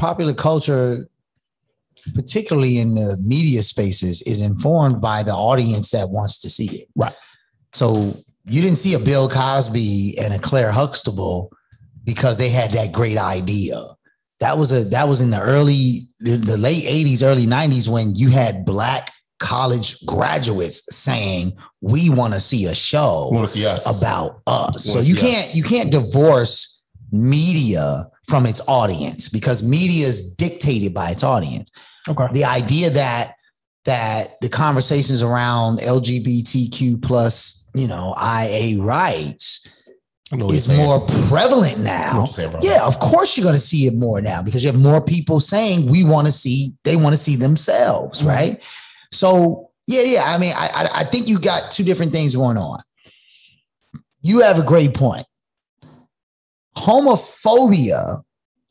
C: particularly in the media spaces, is informed by the audience that wants to see it.
A: Right.
C: So you didn't see a Bill Cosby and a Claire Huxtable because they had that great idea. That was in the late 80s, early 90s when you had Black college graduates saying, we want to see a show about us. So you can't divorce media from its audience because media is dictated by its audience. Okay. The idea that the conversations around LGBTQ plus, IA rights is more prevalent now. Yeah, of course you're going to see it more now because you have more people saying they want to see themselves, right? So yeah. I mean, I think you got two different things going on. You have a great point. Homophobia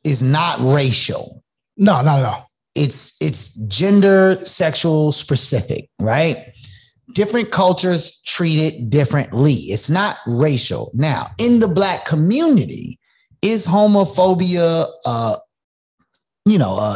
C: is not racial.
A: No, not at all.
C: It's gender, sexual specific, right? Different cultures treat it differently. It's not racial. Now, in the Black community, is homophobia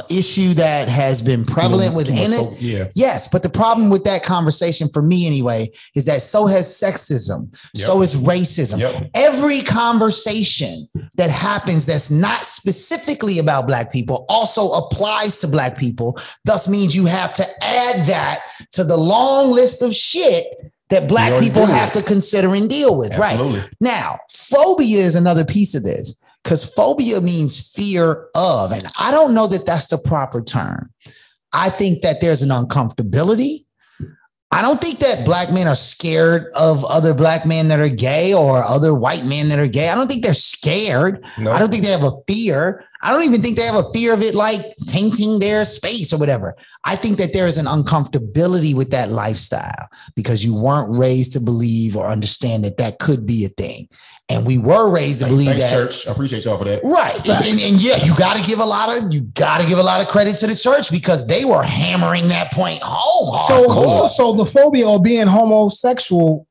C: issue that has been prevalent within it?
B: Yeah.
C: Yes, but the problem with that conversation for me anyway is that so has sexism, so is racism. Every conversation that happens that's not specifically about Black people also applies to Black people. Thus means you have to add that to the long list of shit that Black people have to consider and deal with. Absolutely. Right. Now, phobia is another piece of this. Because phobia means fear of, and I don't know that that's the proper term. I think that there's an uncomfortability. I don't think that Black men are scared of other Black men that are gay or other white men that are gay. I don't think they're scared. No. I don't think they have a fear. I don't even think they have a fear of it like tainting their space or whatever. I think that there is an uncomfortability with that lifestyle because you weren't raised to believe or understand that could be a thing. And we were raised to believe that.
B: Church, I appreciate y'all for that.
C: Right. And yeah, you got to give a lot of credit to the church because they were hammering that point home.
A: So the phobia of being homosexual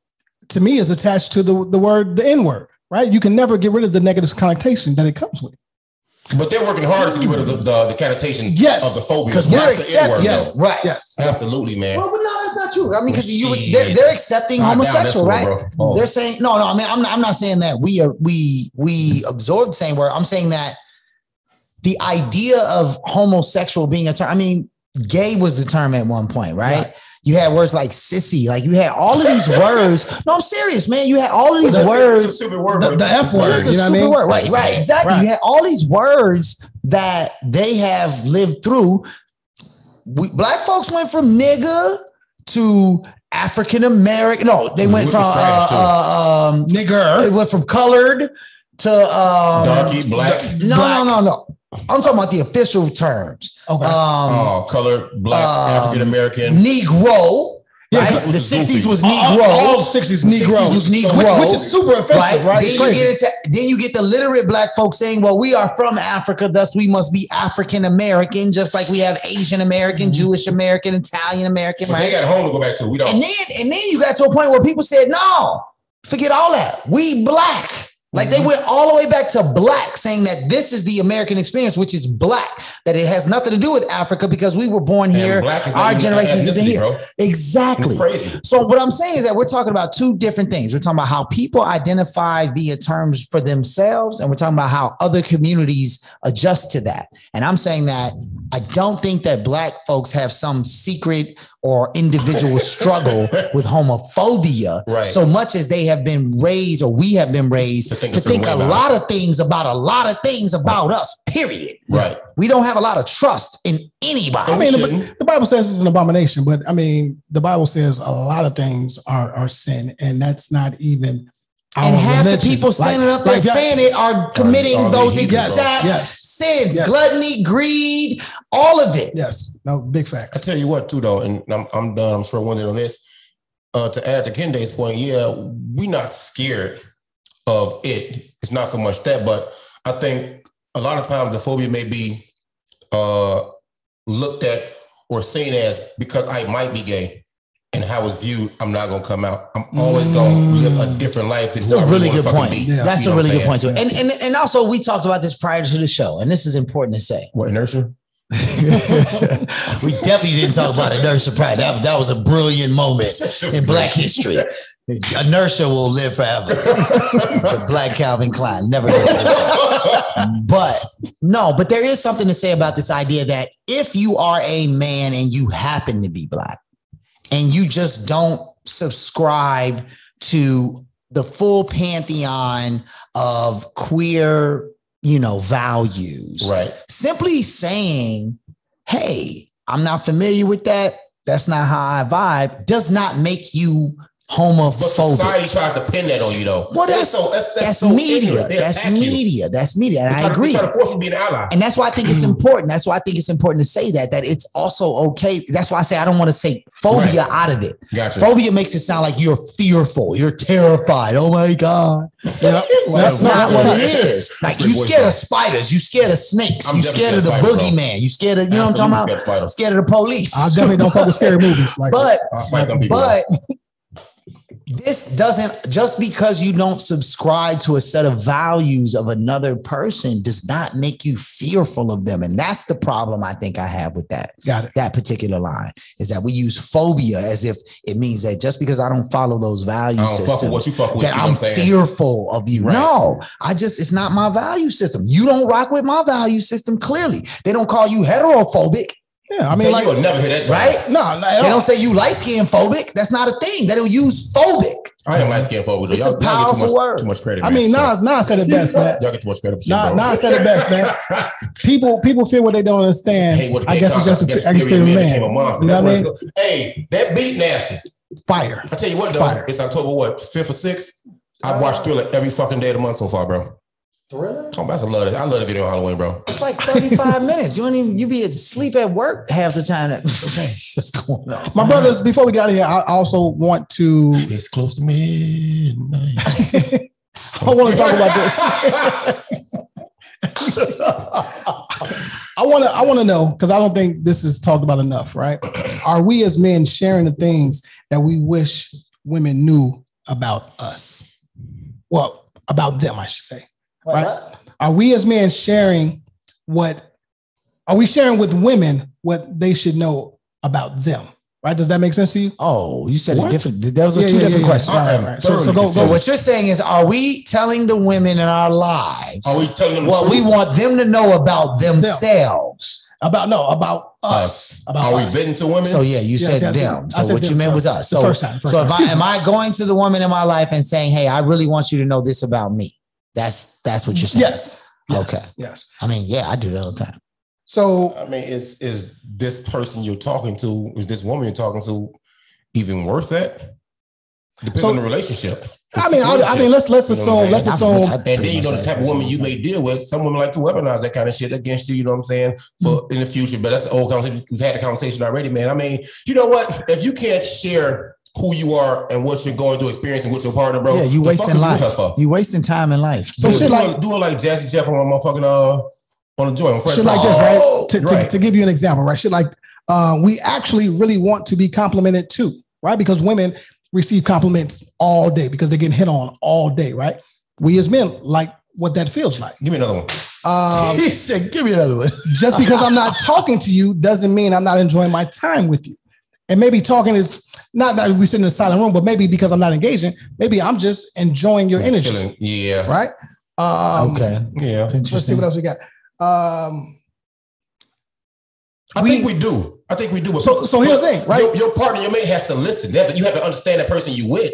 A: to me is attached to the word, the N-word, right? You can never get rid of the negative connotation that it comes with.
B: But they're working hard to get rid of the connotation of the phobia.
C: Because we're accepting.
A: Yes, right. Yes,
B: absolutely, man.
C: Well, no, that's not true. I mean, because they're accepting homosexual, right? They're saying no. I mean, I'm not saying that we absorb the same word. I'm saying that the idea of homosexual being a term. I mean, gay was the term at one point, right? You had words like sissy, like you had all of these words. No, I'm serious, man. You had all of these words.
B: It's a stupid word.
A: The F word.
C: It's a stupid word. Right. Exactly. Right. You had all these words that they have lived through. Black folks went from nigga to African American. No, they went from
A: nigger.
C: They went from colored to
B: darky, black.
C: No. I'm talking about the official terms.
B: Okay. Color, black, African American,
C: Negro. Yeah, right? The 60s was Negro.
A: All 60s Negro. Which is super offensive, right?
C: Then you get the literate Black folks saying, well, we are from Africa, thus we must be African American, just like we have Asian American, Jewish American, Italian American, right?
B: They got home to go back to. We don't.
C: And then you got to a point where people said, no, forget all that. We Black. Like they went all the way back to Black, saying that this is the American experience, which is Black, that it has nothing to do with Africa because we were born here. Our generation isn't here. Bro. Exactly. So what I'm saying is that we're talking about two different things. We're talking about how people identify via terms for themselves, and we're talking about how other communities adjust to that. And I'm saying that I don't think that Black folks have some secret or individual struggle with homophobia so much as they have been raised, or we have been raised to think a lot of things about us, period.
B: Right.
C: We don't have a lot of trust in anybody.
A: I mean, the Bible says it's an abomination, but I mean, the Bible says a lot of things are sin, and that's not even our
C: half
A: religion.
C: the people standing up there saying it are committing those exact sins, gluttony, greed, all of it.
A: Yes, no, big fact.
B: I tell you what, too, though, and I'm done. I'm sure one day on this. To add to Kende's point, we're not scared of it. It's not so much that, but I think a lot of times the phobia may be looked at or seen as because I might be gay. And how it's viewed, I'm not gonna come out. I'm always gonna live a different life than
C: That's a really good point. That's a really good point too.
B: Yeah.
C: And also we talked about this prior to the show, and this is important to say.
B: What, inertia?
C: We definitely didn't talk about inertia prior. That was a brilliant moment in Black history. Inertia will live forever. The Black Calvin Klein never gonna but there is something to say about this idea that if you are a man and you happen to be Black and you just don't subscribe to the full pantheon of queer, values,
B: right?
C: Simply saying, hey, I'm not familiar with that. That's not how I vibe, does not make you homophobic.
B: But society tries to pin that on you, though.
C: Well, that's
B: so
C: media. That's media. That's media. And I agree.
B: They try to force you to be an ally.
C: And that's why I think it's important. That's why I think it's important to say that it's also okay. That's why I say I don't want to say phobia out of it.
B: Gotcha.
C: Phobia makes it sound like you're fearful. You're terrified. Oh my God. That's not what it is. Like you scared of spiders. You scared of snakes. You scared of the boogeyman. You scared of, you know what I'm talking about? Scared of the police.
A: I definitely don't fuck with scary movies.
C: But this doesn't, just because you don't subscribe to a set of values of another person does not make you fearful of them. And that's the problem I think I have with that.
A: Got it.
C: That particular line is that we use phobia as if it means that just because I don't follow those value systems, that I'm fearful of you. Right. No, it's not my value system. You don't rock with my value system. Clearly, they don't call you heterophobic.
A: Yeah, I mean,
B: you will never hear that,
C: right? No, they don't say you light skin phobic. That's not a thing. They don't use phobic.
B: I am light skin phobic.
C: It's a powerful word.
B: Too much credit.
A: I mean, Nas said it best, man.
B: Y'all get too much credit.
A: Nas said it best, man. People feel what they don't understand. I guess it's just a man. You know what I mean?
B: Hey, that beat nasty.
A: Fire.
B: I tell you what, though. Fire. It's October 5th or 6th. I've watched Thriller every fucking day of the month so far, bro.
C: Thriller?
B: I love it. I love the video on Halloween, bro.
C: It's like 35 minutes. You be asleep at work half the time. What's going on?
A: My brothers, before we got here, I also want to.
B: It's close to midnight.
A: I want to talk about this. I want to know, because I don't think this is talked about enough, right? Are we as men sharing the things that we wish women knew about us? Well, about them, I should say. Right? Are we as men sharing with women what they should know about them? Right? Does that make sense to you?
C: Oh, you said it different. Those are two different questions.
A: Right.
C: So what you're saying is, are we telling the women in our lives
B: we telling them
C: what we want them to know about themselves?
A: About us.
B: Are we bitten to women?
C: So you said them. So what you meant was us. So am I going to the woman in my life and saying, hey, I really want you to know this about me? That's what you're saying.
A: Yes.
C: Okay.
A: Yes.
C: I mean, I do that all the time.
A: So
B: I mean, is this person you're talking to, is this woman you're talking to even worth that? Depends on the relationship.
A: I mean, let's assume.
B: And then the type of woman you may deal with. Some women like to weaponize that kind of shit against you. You know what I'm saying? For in the future, but that's an old conversation. We've had the conversation already, man. I mean, you know what? If you can't share who you are and what you're going through, experiencing with your partner, bro.
C: Yeah, you wasting life. You wasting time in life.
B: So shit like doing like Jazzy Jeff on my motherfucking on the joint.
A: Shit like this, right? To give you an example, right? Shit like we actually really want to be complimented too, right? Because women receive compliments all day because they're getting hit on all day, right? We as men like what that feels like.
B: Give me another one.
C: He said, give me another one.
A: Just because I'm not talking to you doesn't mean I'm not enjoying my time with you. And maybe talking is not that we sit in a silent room, but maybe because I'm not engaging, maybe I'm just enjoying your energy.
B: Chilling. Yeah.
A: Right?
C: Okay.
B: Yeah.
A: Let's see what else we got.
B: I think we do.
A: So here's the thing, right?
B: Your partner, your mate has to listen. You have to understand that person you with.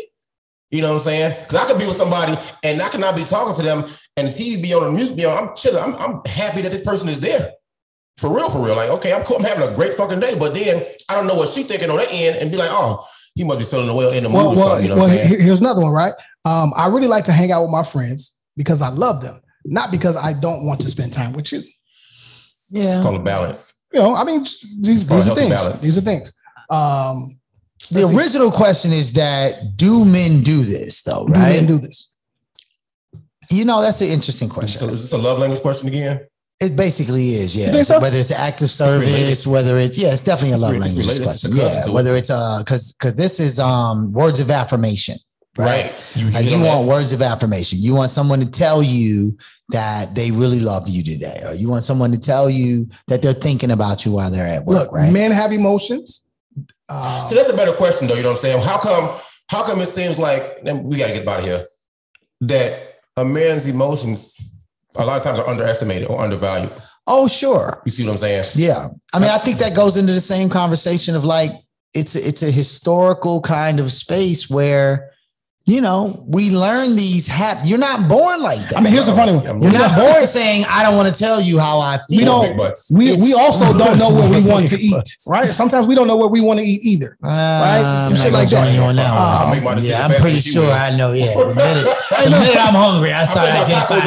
B: You know what I'm saying? Because I could be with somebody and I could not be talking to them and the TV be on, the music be on. I'm chilling. I'm happy that this person is there. For real. Like, okay, I'm cool. I'm having a great fucking day. But then I don't know what she's thinking on that end and be like, oh, he must be feeling the way in the mood.
A: Here's another one, right? I really like to hang out with my friends because I love them, not because I don't want to spend time with you.
C: Yeah.
B: It's called a balance.
A: You know, I mean, these are things. Balance. These are things.
C: The original question is that do men do this though, right?
A: Do men do this?
C: You know, that's an interesting question.
B: So is this a love language question again?
C: It basically is, yeah.
A: So?
C: Whether it's active service, whether it's it's definitely a love language question. Yeah, whether it's because this is words of affirmation, right? You want words of affirmation. You want someone to tell you that they really love you today, or you want someone to tell you that they're thinking about you while they're at work.
A: Look, right? Men have emotions.
B: So that's a better question, though. You know what I'm saying? How how come it seems like, and we got to get out of here, that a man's emotions a lot of times are underestimated or undervalued?
C: Oh, sure.
B: You see what I'm saying?
C: Yeah. I mean, I think that goes into the same conversation of like, it's a historical kind of space where, you know, we learn these you're not born like that.
A: I mean, here's the funny one.
C: You're not born saying, I don't want to tell you how I feel.
A: We also don't know what we want to eat, right? Sometimes we don't know what we want to eat either, right? Some shit like that.
C: I'm pretty sure I know. Yeah, the minute I'm hungry, I start identifying.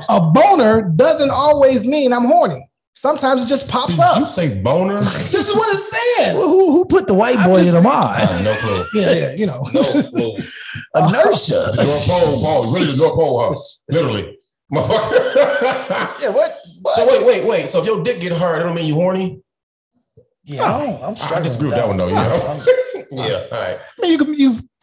A: A boner doesn't always mean I'm horny. Sometimes it just pops up.
B: Did you say boner?
A: This is what it's saying.
C: Well, who put the white boy in the mind?
B: No clue.
A: Yeah, you know.
B: No clue.
C: Inertia.
B: The North Pole, really the North Pole house. Literally.
C: Yeah, what?
B: So wait. So if your dick get hard, it don't mean you horny?
C: Yeah,
B: I disagree with that one though. You know? Yeah, all right.
A: I mean,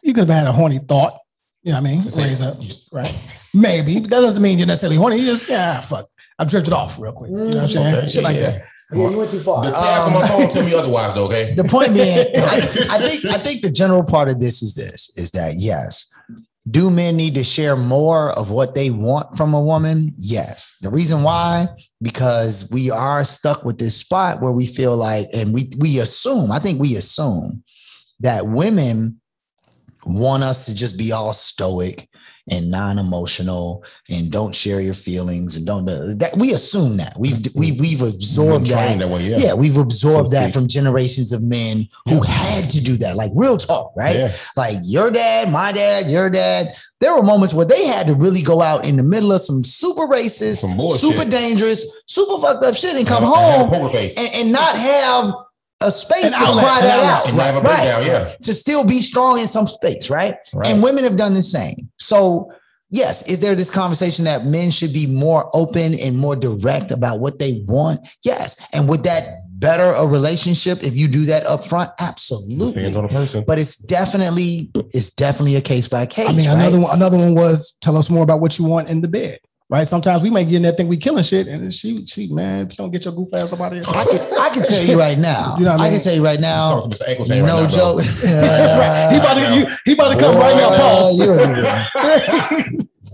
A: you could have had a horny thought. You know what I mean? Raise up, right? Maybe, but that doesn't mean you're necessarily horny. You just fuck. I drifted off real quick. You know what I'm saying?
B: Okay,
A: shit like that.
C: Yeah, you went too far.
B: The tabs on my phone tell me otherwise, though. Okay.
C: The point being, I think the general part of this is that yes, do men need to share more of what they want from a woman? Yes. The reason why, because we are stuck with this spot where we feel like, and we assume that women want us to just be all stoic and non-emotional and don't share your feelings and don't that we assume that we've absorbed that way, yeah, we've absorbed that from generations of men who had to do that, like real talk, right? Like your dad, my dad, your dad, there were moments where they had to really go out in the middle of some super racist, super dangerous, super fucked up shit and come home and not have a space to cry that out,
B: and have a breakdown,
C: to still be strong in some space, right? And women have done the same. So yes, is there this conversation that men should be more open and more direct about what they want? Yes. And would that better a relationship if you do that up front? Absolutely.
B: Depends on the person.
C: But it's definitely a case by case.
A: I mean, another one was tell us more about what you want in the bed. Right. Sometimes we may get in that thing we killing shit, and she, man, if you don't get your goof ass up out of here.
C: I can tell you right now.
A: You know what I mean?
C: Can tell you right now.
B: Talk to Mr. Ankles no
C: joke.
A: He about to come right now. Pause.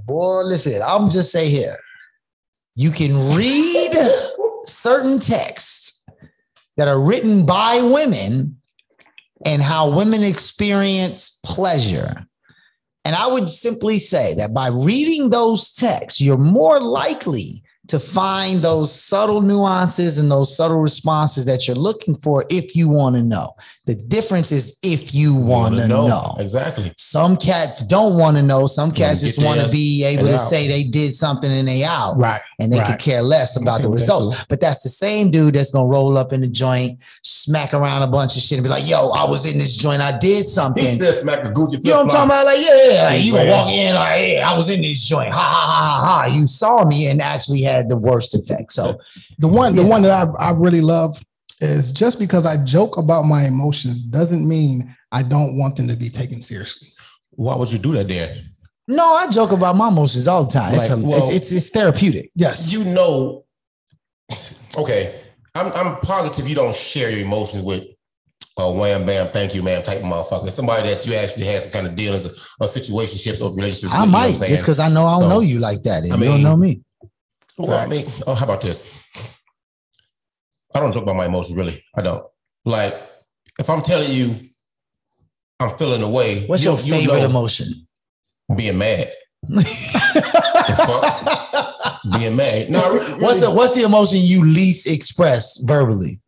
C: Boy, listen. I'm just say here. You can read certain texts that are written by women and how women experience pleasure. And I would simply say that by reading those texts, you're more likely to find those subtle nuances and those subtle responses that you're looking for if you want to know. The difference is if you want to know.
B: Exactly.
C: Some cats don't want to know. Some cats just want to be able to say they did something and they out.
A: Right.
C: And they could care less about the results. But that's the same dude that's going to roll up in the joint, smack around a bunch of shit and be like, yo, I was in this joint. I did something.
B: He said smack the Gucci flip.
C: You know what I'm talking about? Like, yeah. Like, you walk in like, yeah, I was in this joint. Ha, ha, ha, ha. You saw me and actually had the worst effect. So
A: the one that I really love is just because I joke about my emotions doesn't mean I don't want them to be taken seriously.
B: Why would you do that, Dan?
C: No, I joke about my emotions all the time. It's therapeutic.
A: Yes.
B: You know, okay. I'm positive you don't share your emotions with wham, bam, thank you, ma'am, type of motherfucker. Somebody that you actually had some kind of dealings or situationships or relationships.
C: I might, just because I know I don't know you like that. And you don't know me.
B: Well, I mean, how about this? I don't joke about my emotions, really. I don't. Like, if I'm telling you I'm feeling a way.
C: What's your favorite emotion?
B: Being mad. The fuck? Being mad. No, really,
C: what's the emotion you least express verbally?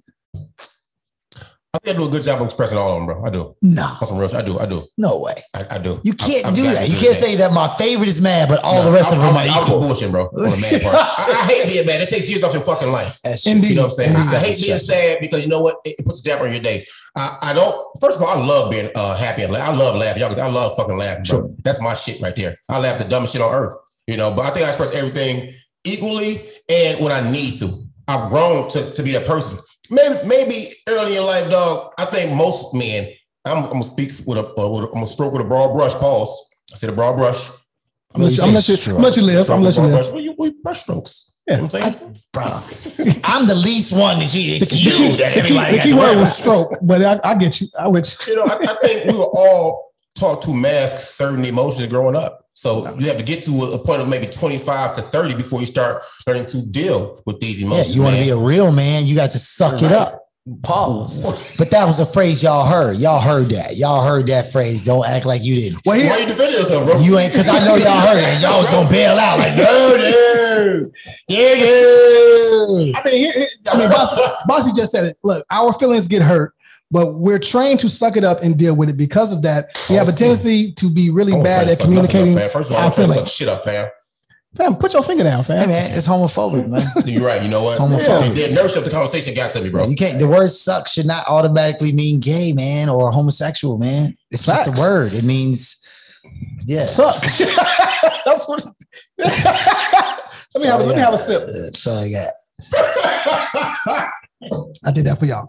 B: I think I do a good job of expressing all of them, bro. I do.
C: No.
B: On some real shit. I do.
C: No way.
B: I do.
C: You can't do that. You can't say that my favorite is mad, but all the rest of them are equal.
B: I'm bullshit, bro. On the mad part. I hate being mad. It takes years off your fucking life.
C: That's
B: indeed. You know what I'm saying? I hate being sad because you know what? It puts a damper on your day. I don't. First of all, I love being happy and I love laughing. I love fucking laughing, bro. Sure. That's my shit right there. I laugh the dumbest shit on earth. You know, but I think I express everything equally and when I need to. I've grown to be that person. Maybe early in life, dog. I think most men. I'm gonna speak with I'm gonna stroke with a broad brush. Pause. I said a broad brush.
A: I'm gonna let you live. I'm gonna let you live.
B: We brush strokes.
A: Yeah.
B: You know what I'm saying?
C: Bro, I'm the least one that it's you that everybody.
A: The key word was stroke, but I get you. I with you.
B: You know, I think we were all taught to mask certain emotions growing up. So you have to get to a point of maybe 25 to 30 before you start learning to deal with these emotions.
C: Yeah, you want to be a real man, you got to suck it up. Pause. But that was a phrase y'all heard. Y'all heard that. Y'all heard that phrase. Don't act like you didn't.
B: Well, why you defending yourself, bro?
C: You ain't, because I know y'all heard it. Y'all was gonna bail out like, no.
A: I mean, Bossy just said it. Look, our feelings get hurt, but we're trained to suck it up and deal with it. Because of that, we have a tendency to be really bad at communicating
B: First of all,
A: our feelings.
B: Suck shit up, fam.
A: Fam, put your finger down, fam.
C: Hey man, it's homophobic, man.
B: You're right. You know what?
C: It's homophobic.
B: The inertia of the conversation got to me, bro.
C: You can't. The word "suck" should not automatically mean gay, man, or homosexual, man. It's just a word. It means, yeah,
A: suck. That's what. Let me have a sip.
C: That's all I got.
A: I did that for y'all.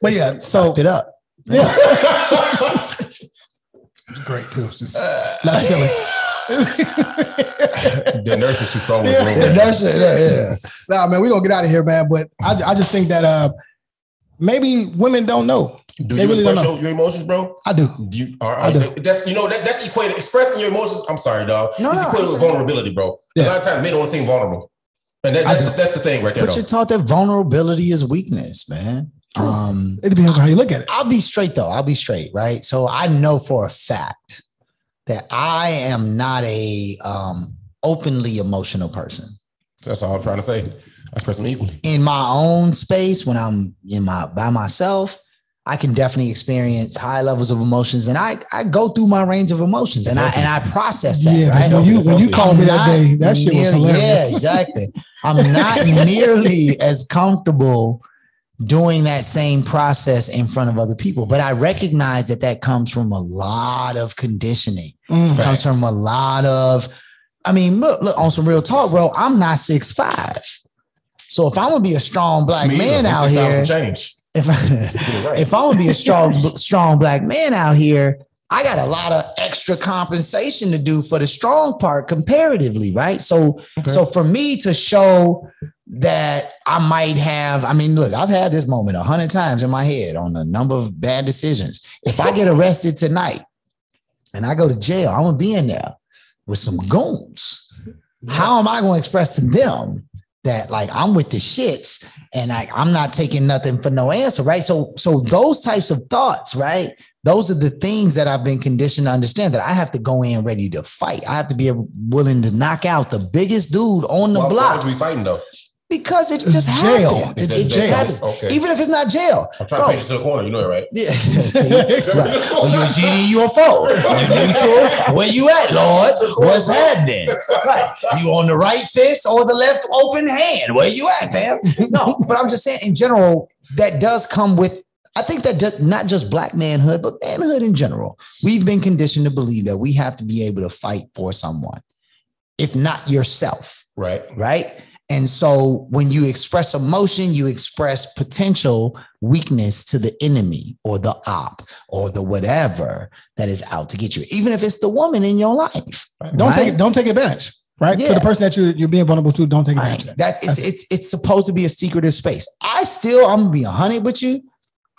A: But yeah, so
C: it up.
A: Yeah, it's great too. Just not silly.
B: The nurse is too strong.
A: The nurse, Nah, man, we're gonna get out of here, man. But I just think that maybe women don't know.
B: Do you really express your emotions, bro?
A: I do.
B: I do. That's that's equated. Expressing your emotions. I'm sorry, dog. It's equated with vulnerability, bro. A lot of times men don't want to seem vulnerable, and that's the thing right there.
C: But you're taught that vulnerability is weakness, man.
A: It depends on how you look at it.
C: I'll be straight though. I'll be straight, right? So I know for a fact that I am not a openly emotional person.
B: That's all I'm trying to say. I express them equally.
C: In my own space, when I'm by myself, I can definitely experience high levels of emotions, and I go through my range of emotions, and I process that.
A: Yeah,
C: right?
A: When you called me that day, that shit was hilarious.
C: Yeah, exactly. I'm not nearly as comfortable doing that same process in front of other people, but I recognize that comes from a lot of conditioning. It comes from a lot of. I mean, look on some real talk, bro. I'm not 6'5", so if I'm gonna be a strong black man out here, if I'm gonna be a strong black man out here, I got a lot of extra compensation to do for the strong part comparatively, right? So for me to show that I might have, I mean, look, I've had this moment 100 times in my head on a number of bad decisions. If I get arrested tonight and I go to jail, I'm gonna be in there with some goons. How am I going to express to them that like I'm with the shits and I'm not taking nothing for no answer, right? So those types of thoughts, right? Those are the things that I've been conditioned to understand, that I have to go in ready to fight. I have to be willing to knock out the biggest dude on the block.
B: Why would we fighting though?
C: Because it's just jail. It just happens. Okay. Even if it's not jail.
B: I'm trying to paint you to the corner. You know it, right?
C: Yeah. Right. Are you a genie? You a foe? You neutral? Where you at, Lord? What's happening? Right. You on the right fist or the left open hand? Where you at, fam? No, but I'm just saying in general, that does come with, I think that not just black manhood, but manhood in general. We've been conditioned to believe that we have to be able to fight for someone, if not yourself.
B: Right.
C: Right. And so when you express emotion, you express potential weakness to the enemy or the op or the whatever that is out to get you, even if it's the woman in your life.
A: Right. Don't take advantage, right? Yeah. To the person that you're being vulnerable to, don't take advantage.
C: It's supposed to be a secretive space. I'm gonna be 100 with you.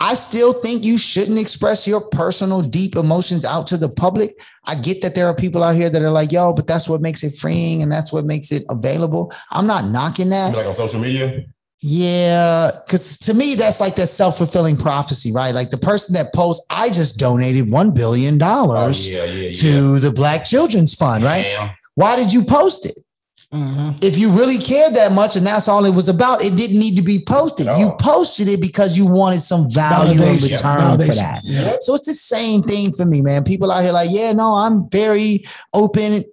C: I still think you shouldn't express your personal, deep emotions out to the public. I get that there are people out here that are like, yo, but that's what makes it freeing and that's what makes it available. I'm not knocking that.
B: Like on social media?
C: Yeah, because to me, that's like that self-fulfilling prophecy, right? Like the person that posts, I just donated $1 billion to the Black Children's Fund, right? Damn. Why did you post it? Mm-hmm. If you really cared that much and that's all it was about, it didn't need to be posted. No. You posted it because you wanted some value in return for that. Yeah. So it's the same thing for me, man. People out here like, yeah, no, I'm very open.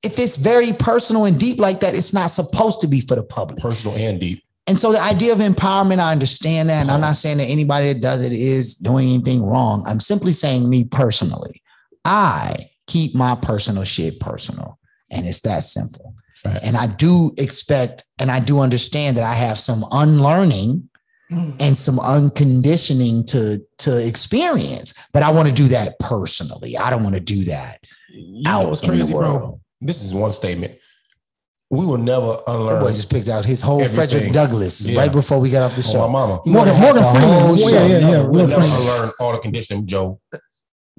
C: If it's very personal and deep like that, it's not supposed to be for the public.
B: Personal and deep.
C: And so the idea of empowerment, I understand that. And I'm not saying that anybody that does it is doing anything wrong. I'm simply saying me personally, I keep my personal shit personal. And it's that simple. Right. And I do expect and I do understand that I have some unlearning and some unconditioning to experience, but I want to do that personally. I don't want to do that out in the world.
B: Bro, this is one statement. We will never unlearn.
C: Boy just picked out his whole
B: everything.
C: Frederick Douglass right before we got off the show.
B: My mama.
A: Morgan Freeman.
B: We'll never unlearn all the conditioning, Joe,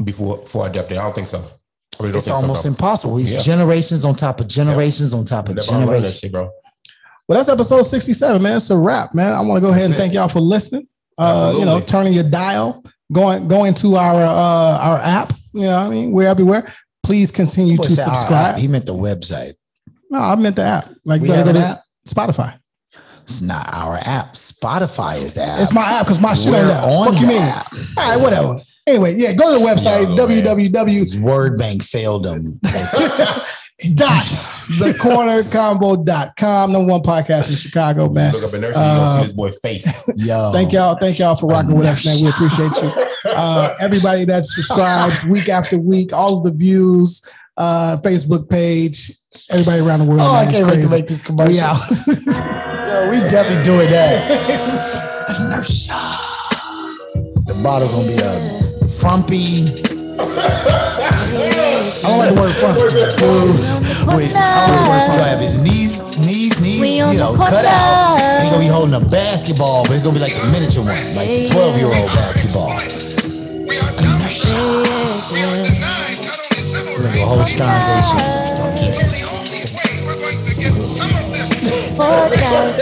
B: before our death day. I don't think so.
C: It's almost impossible. It's generations on top of generations on top of generations.
B: That shit, bro.
A: Well, that's episode 67, man. It's a wrap, man. I want to go ahead and thank y'all for listening. Turning your dial, going to our app. You know what I mean? We're everywhere. Please continue to subscribe.
C: He meant the website.
A: No, I meant the app. Like, you gotta go to Spotify.
C: It's not our app. Spotify is the app.
A: It's my app because my shit on that. What you mean? All right, whatever. Anyway, go to the website, www.
C: Word Bank failed them.
A: thecornerconvo.com. Number one podcast in Chicago, man.
B: Look up Inertia, you gonna see this boy's face.
C: Yo.
A: Thank y'all for rocking with us, man. We appreciate you. Everybody that subscribes week after week, all of the views, Facebook page, everybody around the world.
C: Oh,
A: man,
C: I can't wait to make this commercial.
A: We out.
C: Yo, we definitely doing that. Inertia. The bottle gonna be a frumpy.
A: I don't like the word frumpy.
C: Wait, gonna have his knees, cut out. He's gonna be holding a basketball, but it's gonna be like the miniature one, like the 12-year-old basketball. We're gonna do a whole translation.
K: Four guys,